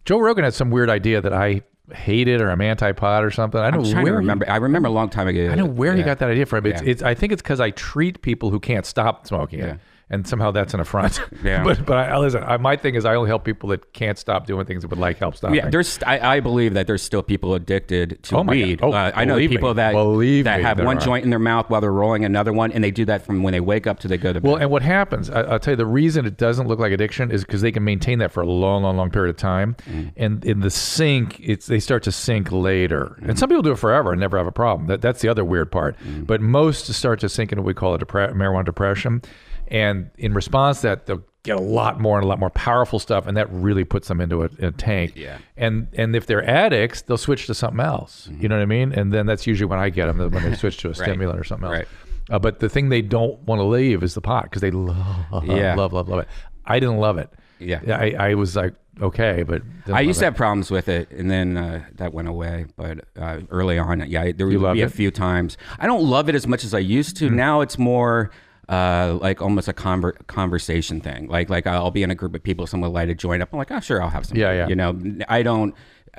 Joe Rogan had some weird idea that I hated, or I'm anti-pot or something. I remember a long time ago. I know where he got that idea from. I think it's because I treat people who can't stop smoking it. And somehow that's an affront. But listen, my thing is I only help people that can't stop doing things that would help stopping. Yeah, I believe that there's still people addicted to weed. I know people that have one joint in their mouth while they're rolling another one, and they do that from when they wake up to they go to bed. Well, and what happens, I'll tell you, the reason it doesn't look like addiction is because they can maintain that for a long, long, long period of time. And in the sink, they start to sink later. And some people do it forever and never have a problem. That's the other weird part. But most start to sink into what we call marijuana depression. And in response to that, they'll get a lot more powerful stuff, and that really puts them into a tank. Yeah. And if they're addicts, they'll switch to something else. You know what I mean? And then that's usually when I get them, when they switch to a stimulant or something else. Right. But the thing they don't want to leave is the pot, because they love it. I didn't love it. Yeah. I was like, okay, but I used to have problems with it, and then that went away. But early on, there would be a few times. I don't love it as much as I used to. Now it's more like almost a conversation thing. Like I'll be in a group of people, someone will light a joint up. I'm like, oh sure, I'll have some. Yeah.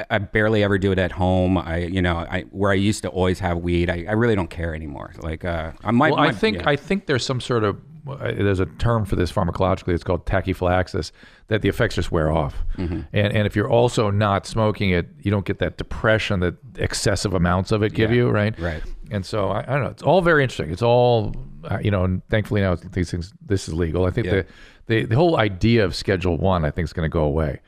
I barely ever do it at home. Where I used to always have weed, I really don't care anymore. Like I think there's some sort of there's a term for this pharmacologically. It's called tachyphylaxis, that the effects just wear off. And if you're also not smoking it, you don't get that depression that excessive amounts of it give you, right? Right. And so I don't know. It's all very interesting. It's all, and thankfully now these things, this is legal. I think the whole idea of Schedule 1, I think, is going to go away.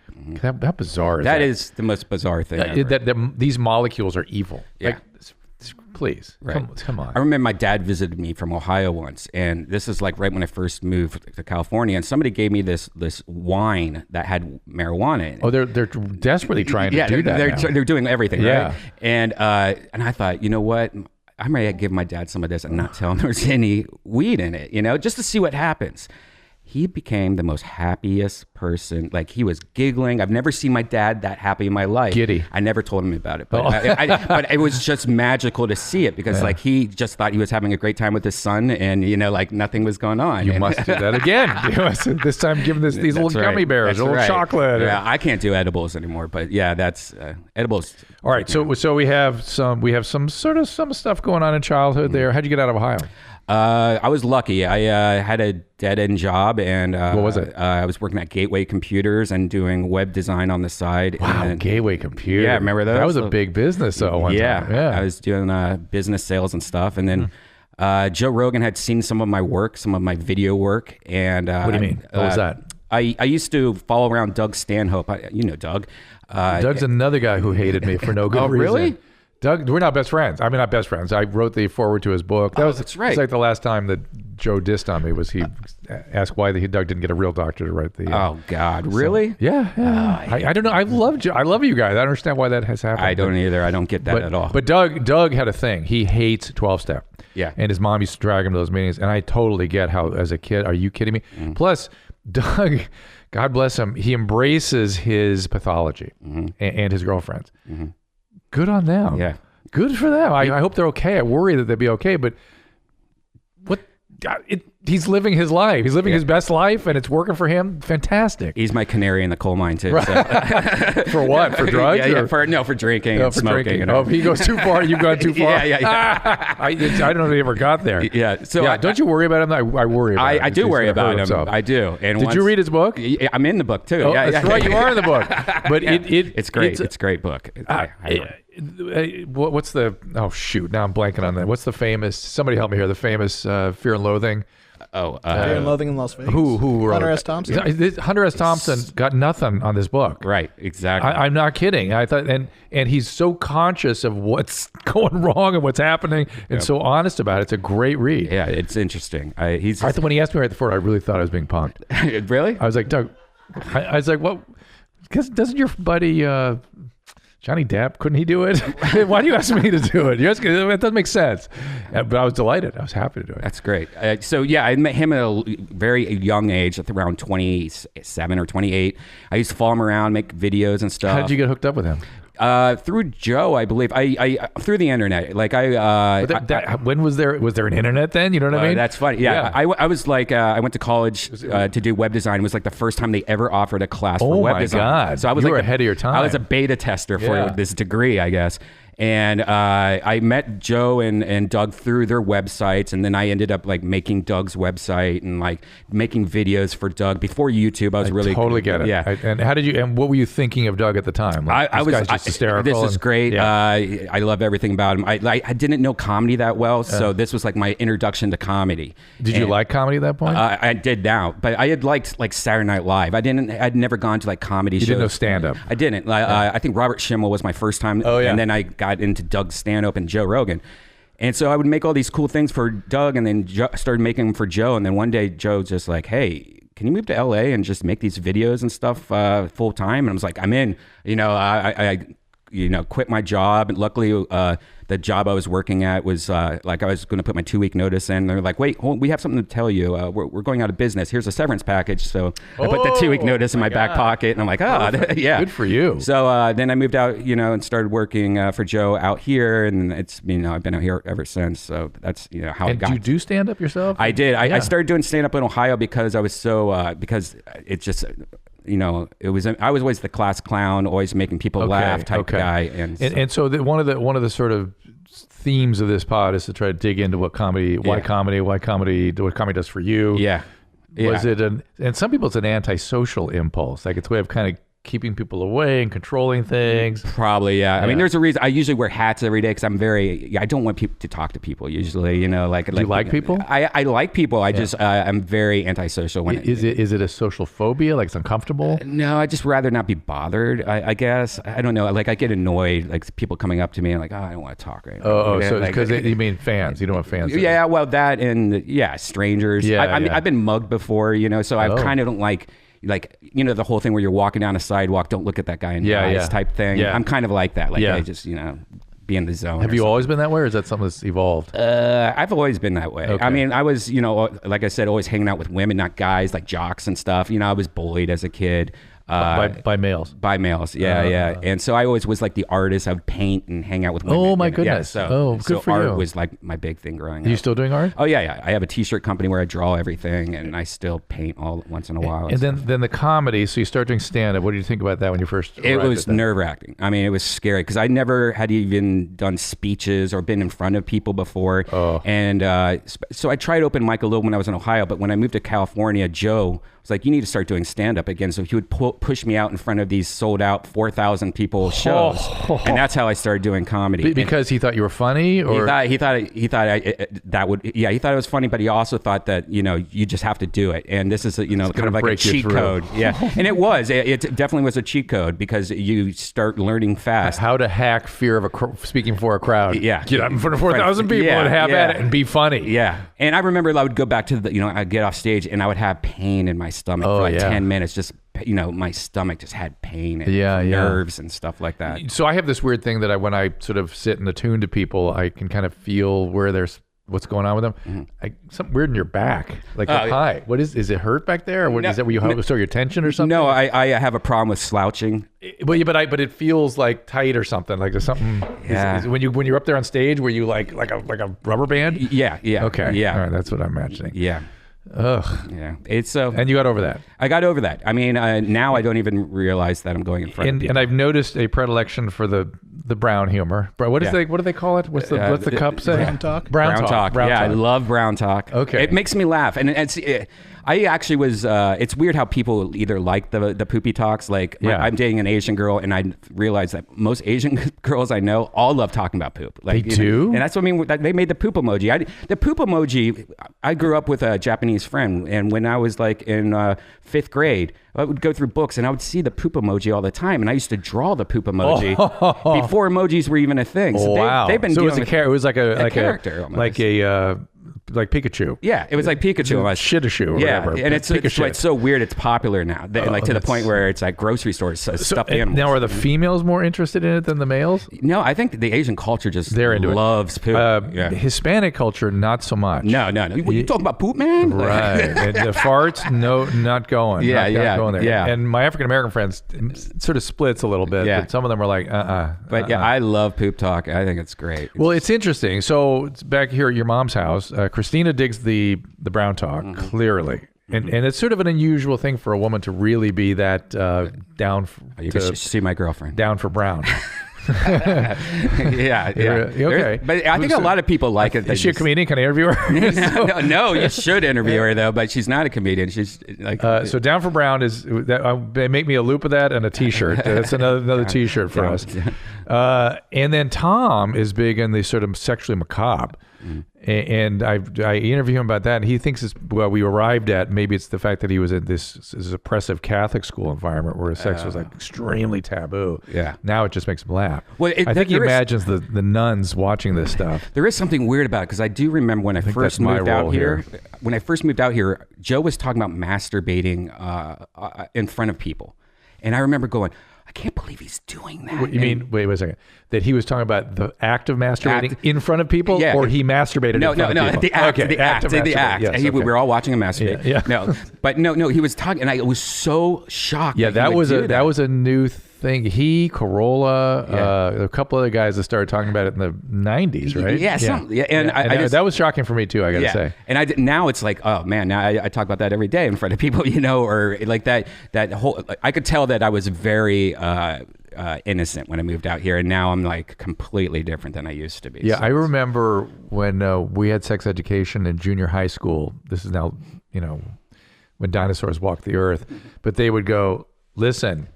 How bizarre is that? That is the most bizarre thing ever. That these molecules are evil. Yeah. Like, please, come on. I remember my dad visited me from Ohio once, and this is like right when I first moved to California, and somebody gave me this wine that had marijuana in it. Oh, they're desperately trying to do that. They're doing everything, Yeah. right? And I thought, you know what? I might give my dad some of this and not tell him there's any weed in it, just to see what happens. He became the most happiest person. Like, he was giggling. I've never seen my dad that happy in my life. Giddy. I never told him about it, but but it was just magical to see it because like he just thought he was having a great time with his son, and like nothing was going on. You must do that again. This time, give him these little gummy bears, a little chocolate. Yeah, I can't do edibles anymore, but yeah, that's edibles. All right, so we have some stuff going on in childhood there. How'd you get out of Ohio? I was lucky. I had a dead-end job, and what was it? I was working at Gateway Computers and doing web design on the side. Wow, and Gateway Computers. Yeah, remember those? That was a big business one time. Yeah, I was doing business sales and stuff, and then Joe Rogan had seen some of my work, some of my video work, and what do you mean? What was that? I used to follow around Doug Stanhope. You know Doug. Doug's another guy who hated me for no good reason. Really? Doug, we're not best friends. I mean, not best friends. I wrote the foreword to his book. That's right. It's like the last time that Joe dissed on me was he asked why Doug didn't get a real doctor to write the. Oh God, really? So, yeah. I don't know. I love Joe. I love you guys. I don't understand why that has happened. I don't either. I don't get that at all. But Doug had a thing. He hates 12-step. Yeah. And his mom used to drag him to those meetings, and I totally get how, as a kid, are you kidding me? Plus, Doug, God bless him, he embraces his pathology and his girlfriends. Good on them. Yeah. Good for them. I hope they're okay. I worry that they'll be okay, but he's living his life. He's living his best life, and it's working for him. Fantastic. He's my canary in the coal mine too. Right. So. For what? For drugs? Yeah, for drinking and smoking. Drinking. If he goes too far, you've gone too far. Yeah. I don't know if he ever got there. Yeah. So don't you worry about him? I worry about him. I do worry about him. I do. And did you read his book? I'm in the book too. Oh, that's right. You are in the book. But it's great. It's a great book. What's the? Oh shoot! Now I'm blanking on that. What's the famous? Somebody help me here. The famous Fear and Loathing. Fear and Loathing in Las Vegas. Who wrote Hunter it? S. Thompson. Hunter S. Thompson got nothing on this book. Right. Exactly. I'm not kidding. I thought, and he's so conscious of what's going wrong and what's happening, and so honest about it. It's a great read. Yeah, it's interesting. When he asked me right before, I really thought I was being punked. Really? I was like, Doug. I was like, what? Because doesn't your buddy Johnny Depp, couldn't he do it? Why do you ask me to do it? It doesn't make sense. But I was delighted. I was happy to do it. That's great. So yeah, I met him at a very young age, around 27 or 28. I used to follow him around, make videos and stuff. How did you get hooked up with him? Through Joe, I believe. I through the internet. Like when was there an internet then? You know what I mean? That's funny. Yeah. I was like, I went to college to do web design. It was like the first time they ever offered a class for web design. Oh my God! So I was you were ahead of your time. I was a beta tester for this degree, I guess. And I met Joe and Doug through their websites, and then I ended up like making Doug's website and like making videos for Doug before YouTube. I was really totally get it. Yeah. And how did you? And what were you thinking of Doug at the time? Like, I was just hysterical. This is great. Yeah. I love everything about him. I didn't know comedy that well, so this was like my introduction to comedy. Did you like comedy at that point? I did now, but I had liked like Saturday Night Live. I'd never gone to like comedy shows. You didn't know stand up. I didn't. I think Robert Schimmel was my first time. Oh yeah. And then I got into Doug Stanhope and Joe Rogan. And so I would make all these cool things for Doug, and then started making them for Joe. And then one day Joe just like, hey, can you move to LA and just make these videos and stuff full time? And I was like, I'm in. I quit my job. And luckily, the job I was working at was like I was going to put my 2-week notice in. They're like, wait, we have something to tell you. We're going out of business. Here's a severance package. So I put the 2-week notice in my back pocket, and I'm like, yeah, good for you. So then I moved out, and started working for Joe out here, and it's I've been out here ever since. So that's how it got. And did you do stand up yourself? I did. I started doing stand up in Ohio because I was so because it's just. it was I was always the class clown, always making people laugh type guy. And so one of the sort of themes of this pod is to try to dig into what comedy what comedy does for you. Yeah. Was it and some people it's an antisocial impulse, like it's a way of kind of keeping people away and controlling things. Probably, yeah. I mean, there's a reason. I usually wear hats every day because I don't want people to talk to people usually, Do you like people? I like people. I just, I'm very antisocial. Is it a social phobia? Like it's uncomfortable? No, I just rather not be bothered, I guess. I don't know. Like I get annoyed, like people coming up to me and like, I don't want to talk right now. Oh, so because you mean fans. You don't want fans. Yeah, well, that and strangers. I mean, I've been mugged before, so I kind of don't like the whole thing where you're walking down a sidewalk, don't look at that guy in the eyes type thing. Yeah. I'm kind of like that. I just, be in the zone. Have you always been that way, or is that something that's evolved? I've always been that way. Okay. I mean, I was, like I said, always hanging out with women, not guys, like jocks and stuff. I was bullied as a kid. By males? By males, yeah. And so I always was like the artist. I would paint and hang out with women. Oh, my goodness. Yeah, good for art you. was like my big thing growing up. Are you still doing art? Oh, yeah. I have a t-shirt company where I draw everything, and I still paint all once in a while. And then the comedy, so you start doing stand-up. What did you think about that when you first arrived? It was nerve-wracking. I mean, it was scary because I never had even done speeches or been in front of people before. Oh. And so I tried open mic a little when I was in Ohio, but when I moved to California, Joe was like, you need to start doing stand-up again. So he would push me out in front of these sold-out 4,000 people shows, and that's how I started doing comedy. Because he thought you were funny, or he thought it was funny, but he also thought that you just have to do it, and this is kind of like a cheat code. Yeah, and it was. It definitely was a cheat code because you start learning fast how to hack fear of speaking for a crowd. Yeah, get up in front of 4,000 people and have at it and be funny. Yeah, and I remember I would go back to I'd get off stage and I would have pain in my stomach for 10 minutes. Just my stomach just had pain and nerves and stuff like that. So I have this weird thing that when I sort of sit and attune to people, I can kind of feel where there's what's going on with them. Mm-hmm. Something weird in your back, like hi. What is it hurt back there? Or is that where you have your tension or something? No, I have a problem with slouching. But it feels like tight or something. Like there's something. Yeah. When you're up there on stage, were you like a rubber band? Yeah. Okay. Yeah. All right, that's what I'm imagining. Yeah. Ugh. Yeah. It's so. And you got over that. I got over that. I mean, now I don't even realize that I'm going in front of people. And I've noticed a predilection for the brown humor. What do they call it? What's the cup say? Brown talk. Brown talk. I love brown talk. Okay. It makes me laugh, and I actually was. It's weird how people either like the poopy talks. Like I'm dating an Asian girl, and I realized that most Asian girls I know all love talking about poop. Like, they do, and that's what I mean. They made the poop emoji. The poop emoji. I grew up with a Japanese friend, and when I was like in 5th grade, I would go through books and I would see the poop emoji all the time, and I used to draw the poop emoji before emojis were even a thing. So they've been. So it was like a character, almost. Like Pikachu. Yeah, it was like Pikachu. Shitashu or whatever. And it's so weird. It's popular now. To the point where it's like grocery stores stuffed animals. Now, are the females more interested in it than the males? No, I think the Asian culture loves poop. Hispanic culture, not so much. No. You talking about poop, man? Right. And the farts, no, not going. Yeah, not going there. Yeah. And my African American friends sort of splits a little bit. But some of them are like, But I love poop talk. I think it's great. Well, it's interesting. So it's back here at your mom's house. Christina digs the brown talk, clearly. And it's sort of an unusual thing for a woman to really be that down. You can see my girlfriend. Down for brown. Yeah. Okay. But I think a lot of people like it. Is she a comedian? Can I interview her? No, you should interview her, though. But she's not a comedian. She's like. So Down for Brown is that. They make me a loop of that and a T-shirt. That's another T-shirt for us. And then Tom is big in the sort of sexually macabre. And I interview him about that, and he thinks we arrived at, maybe it's the fact that he was in this oppressive Catholic school environment where sex was like extremely taboo. Yeah. Now it just makes him laugh. Well, I think he imagines the nuns watching this stuff. There is something weird about it, because I do remember when I first moved out here. When I first moved out here, Joe was talking about masturbating in front of people, and I remember going, I can't believe he's doing that. What you mean? Wait a second. That he was talking about the act of masturbating in front of people, or he masturbated in front of people? The act. Okay, the act. Yes, We were all watching him masturbate. Yeah. No, he was talking, and I was so shocked. Yeah, that was a new think Corolla, a couple other guys that started talking about it in the 90s, right? Yeah, and I just, that was shocking for me too, I gotta say. And now it's like, oh man, now I talk about that every day in front of people, or like that whole, I could tell that I was very innocent when I moved out here, and now I'm like completely different than I used to be. Yeah, I remember when we had sex education in junior high school. This is now, when dinosaurs walked the earth, but they would go, listen,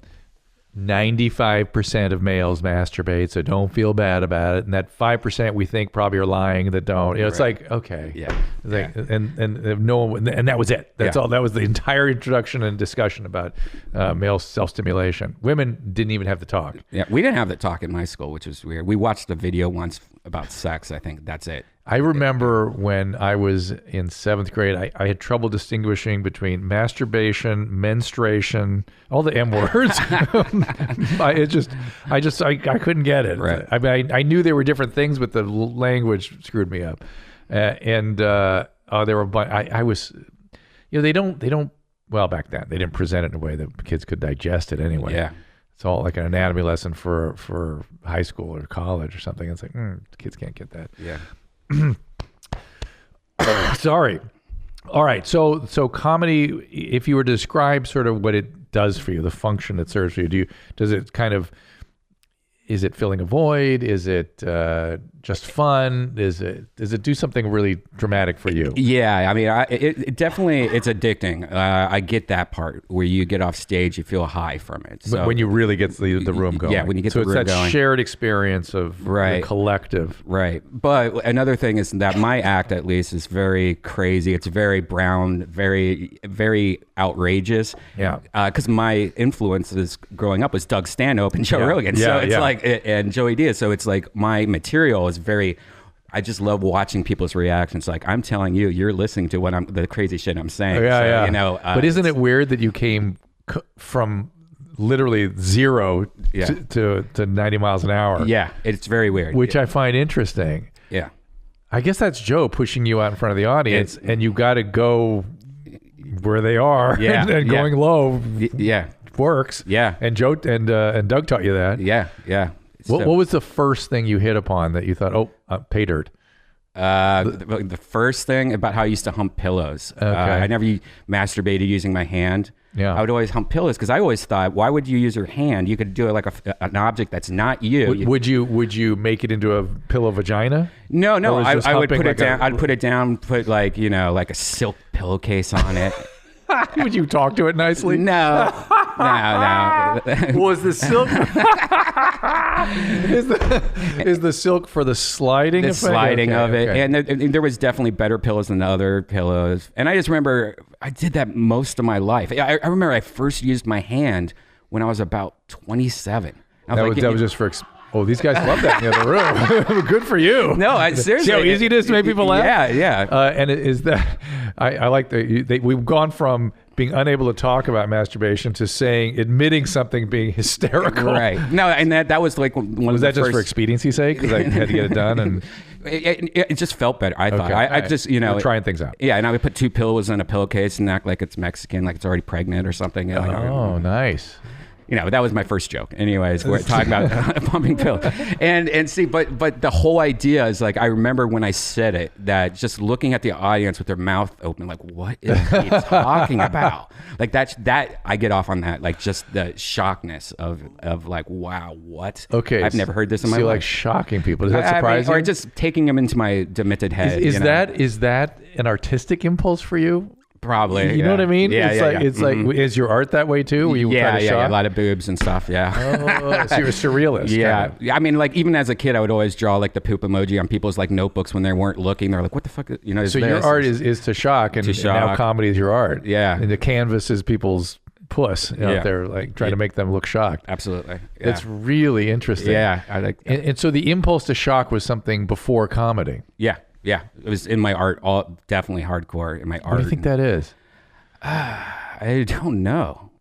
95% of males masturbate, so don't feel bad about it. And that 5% we think probably are lying that don't. It's like, okay. Yeah. And no one, and that was it. That's all. That was the entire introduction and discussion about male self-stimulation. Women didn't even have the talk. Yeah, we didn't have the talk in my school, which was weird. We watched a video once about sex. I think that's it. I remember when I was in 7th grade, I had trouble distinguishing between masturbation, menstruation, all the M words. I couldn't get it. Right. I mean, I knew there were different things, but the language screwed me up. There were, I was, they don't, well, back then, they didn't present it in a way that kids could digest it anyway. Yeah. It's all like an anatomy lesson for high school or college or something. It's like, kids can't get that. Yeah. Sorry. All right. So comedy, if you were to describe sort of what it does for you, the function it serves for you, does it kind of, is it filling a void? Is it just fun? Does it do something really dramatic for you? Yeah, I mean, it definitely, it's addicting. I get that part where you get off stage, you feel high from it. So when you really get the room going. Yeah, when you get the room going. So it's that shared experience of the collective. Right. But another thing is that my act, at least, is very crazy. It's very brown, very, very outrageous. Yeah. Because my influences growing up was Doug Stanhope and Joe Rogan. So it's like, and Joey Diaz. So it's like my material is very, I just love watching people's reactions. Like, I'm telling you, you're listening to the crazy shit I'm saying. But isn't it weird that you came from literally 0 to 90 miles an hour? Yeah, it's very weird. Which I find interesting. Yeah. I guess that's Joe pushing you out in front of the audience, and you got to go where they are. Yeah. and going low. Yeah. Works. Yeah. And Joe and Doug taught you that. Yeah. Yeah. What was the first thing you hit upon that you thought, pay dirt? The first thing about how I used to hump pillows. Okay. I never masturbated using my hand. Yeah. I would always hump pillows because I always thought, why would you use your hand? You could do it like an object that's not you. Would you make it into a pillow vagina? No. I would put it down. I'd put it down. Put like a silk pillowcase on it. Would you talk to it nicely? No. Was the silk is the silk for the sliding? The effect? sliding of it, okay. and there was definitely better pillows than the other pillows. And I just remember I did that most of my life. I remember I first used my hand when I was about 27. That was just for. Oh, these guys love that in the other room. Good for you. No, seriously. See how easy it is to make people laugh? Yeah. And is that, I like we've gone from being unable to talk about masturbation to admitting something being hysterical. Right. No, and that was like one of the first. Was that just for expediency's sake? Because I had to get it done? And it just felt better, I thought. I just, We're trying things out. Yeah, and I would put 2 pillows in a pillowcase and act like it's Mexican, like it's already pregnant or something. Oh, nice. That was my first joke. Anyways, we're talking about pumping pills. And see, but the whole idea is like, I remember when I said it, that just looking at the audience with their mouth open, like, what is he talking about? Like that I get off on that, like just the shockness of like, wow, what? Okay. I've never heard this in my life. Like shocking people. Does that surprise you? Or just taking them into my demented head. Is that an artistic impulse for you? Probably. You know what I mean? Yeah, it's like, is your art that way too? Where you try to shock? A lot of boobs and stuff. Yeah. Oh, so you're a surrealist. Yeah. Kinda. I mean, like even as a kid, I would always draw like the poop emoji on people's like notebooks when they weren't looking. They're like, what the fuck? So your art is to shock, and now comedy is your art. Yeah. And the canvas is people's puss out there, like trying to make them look shocked. Absolutely. Yeah. That's really interesting. Yeah. I like. And so the impulse to shock was something before comedy. Yeah. Yeah. It was in my art. Definitely hardcore in my art. What do you think that is? I don't know.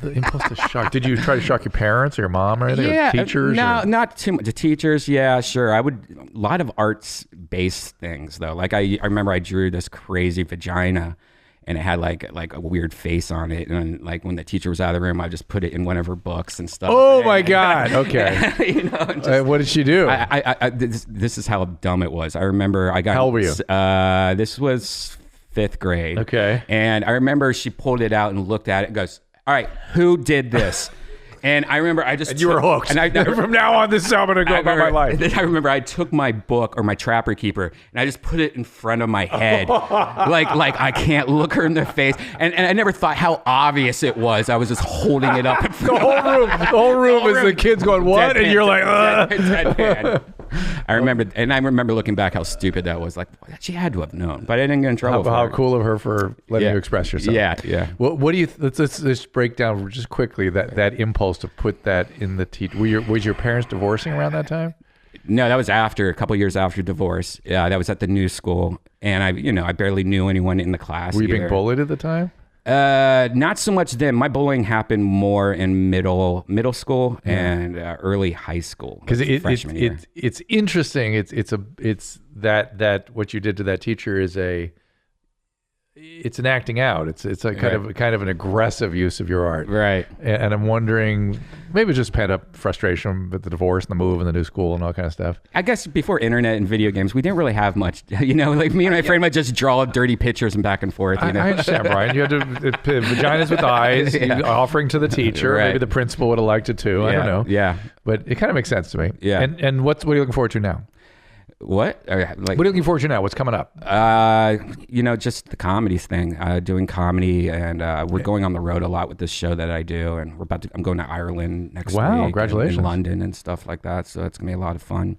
The impulse to shock. Did you try to shock your parents or your mom or anything? Yeah, or teachers? No, not too much. The teachers, yeah, sure. I would a lot of arts-based things though. Like I remember I drew this crazy vagina, and it had like a weird face on it. And like when the teacher was out of the room, I just put it in one of her books and stuff. Oh my God. Okay. You know, just, what did she do? This is how dumb it was. I remember I got. How old were you? This was 5th grade. Okay. And I remember she pulled it out and looked at it and goes, "All right, who did this?" And I remember And you were hooked. And from now on, this is how I'm going to go about my life. I remember I took my book or my Trapper Keeper and I just put it in front of my head. like I can't look her in the face. And I never thought how obvious it was. I was just holding it up in front The whole room is the kids going, what? Deadpan, and you're like, deadpan. I remember looking back how stupid that was. Like, she had to have known, but I didn't get in trouble. How cool of her for letting you express yourself. Yeah. What do you? Let's break down just quickly that impulse to put that in the teacher. Was your parents divorcing around that time? No, that was a couple years after divorce. Yeah, that was at the new school, and I barely knew anyone in the class. Were you being bullied at the time? Not so much then. My bullying happened more in middle school and early high school. Because it's interesting. It's that what you did to that teacher is it's an acting out. It's a kind of an aggressive use of your art. Right. And I'm wondering, maybe just pent up frustration with the divorce and the move and the new school and all kind of stuff. I guess before internet and video games, we didn't really have much. Like me and my friend would just draw dirty pictures and back and forth. I understand, Brian. You had to vaginas with eyes, offering to the teacher. Right. Maybe the principal would have liked it too. I don't know. Yeah. But it kind of makes sense to me. Yeah. And what are you looking forward to now? What? What are you looking forward to now? What's coming up? Just the comedies thing. Doing comedy, and we're going on the road a lot with this show that I do, and I'm going to Ireland next week. Wow, congratulations! In London and stuff like that. So it's gonna be a lot of fun.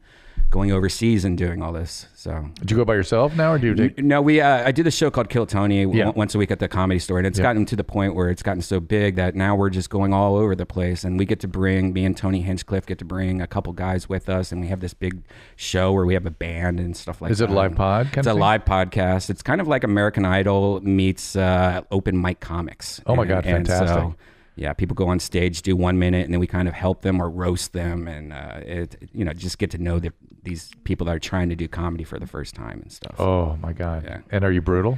Going overseas and doing all this. So did you go by yourself now, or do you take? No, I do the show called Kill Tony once a week at the Comedy Store, and it's gotten to the point where it's gotten so big that now we're just going all over the place, and we get to bring me and Tony Hinchcliffe get to bring a couple guys with us, and we have this big show where we have a band and stuff like that. Is it a live pod? It's a live podcast. It's kind of like American Idol meets open mic comics. Oh my God, fantastic! So, yeah, people go on stage, do 1 minute, and then we kind of help them or roast them, and just get to know these people that are trying to do comedy for the first time and stuff. Oh my God! Yeah. And are you brutal?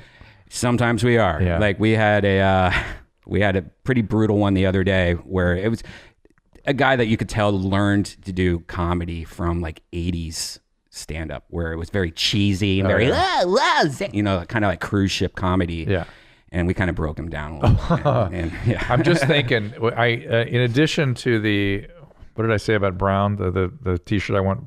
Sometimes we are. Yeah. Like we had a pretty brutal one the other day where it was a guy that you could tell learned to do comedy from like 80s stand up, where it was very cheesy and very kind of like cruise ship comedy. Yeah. And we kind of broke him down a little bit. I'm just thinking, in addition to what did I say about Brown, the T-shirt I want?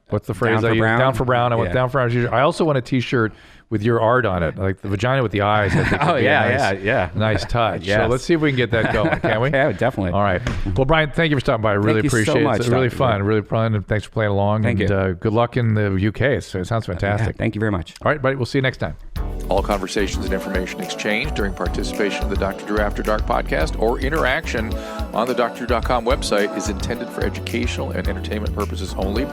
What's the phrase I use? Down for Brown. I want down for Brown T-shirt. I also want a T-shirt with your art on it, like the vagina with the eyes. I think would be a nice touch. Yes. So let's see if we can get that going, can we? Yeah, definitely. All right. Well, Brian, thank you for stopping by. I really appreciate it. Much, it's really fun, and thanks for playing along. Thank you. Good luck in the UK. It sounds fantastic. Thank you very much. All right, buddy. We'll see you next time. All conversations and information exchanged during participation in the Dr. Drew After Dark podcast or interaction on the drdrew.com website is intended for educational and entertainment purposes only.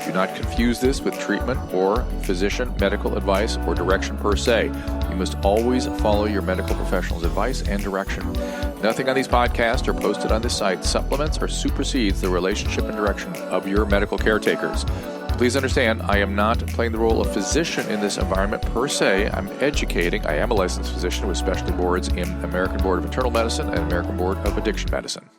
Do not confuse this with treatment or physician medical advice or direction per se. You must always follow your medical professional's advice and direction. Nothing on these podcasts or posted on this site supplements or supersedes the relationship and direction of your medical caretakers. Please understand, I am not playing the role of physician in this environment per se. I'm educating. I am a licensed physician with specialty boards in American Board of Internal Medicine and American Board of Addiction Medicine.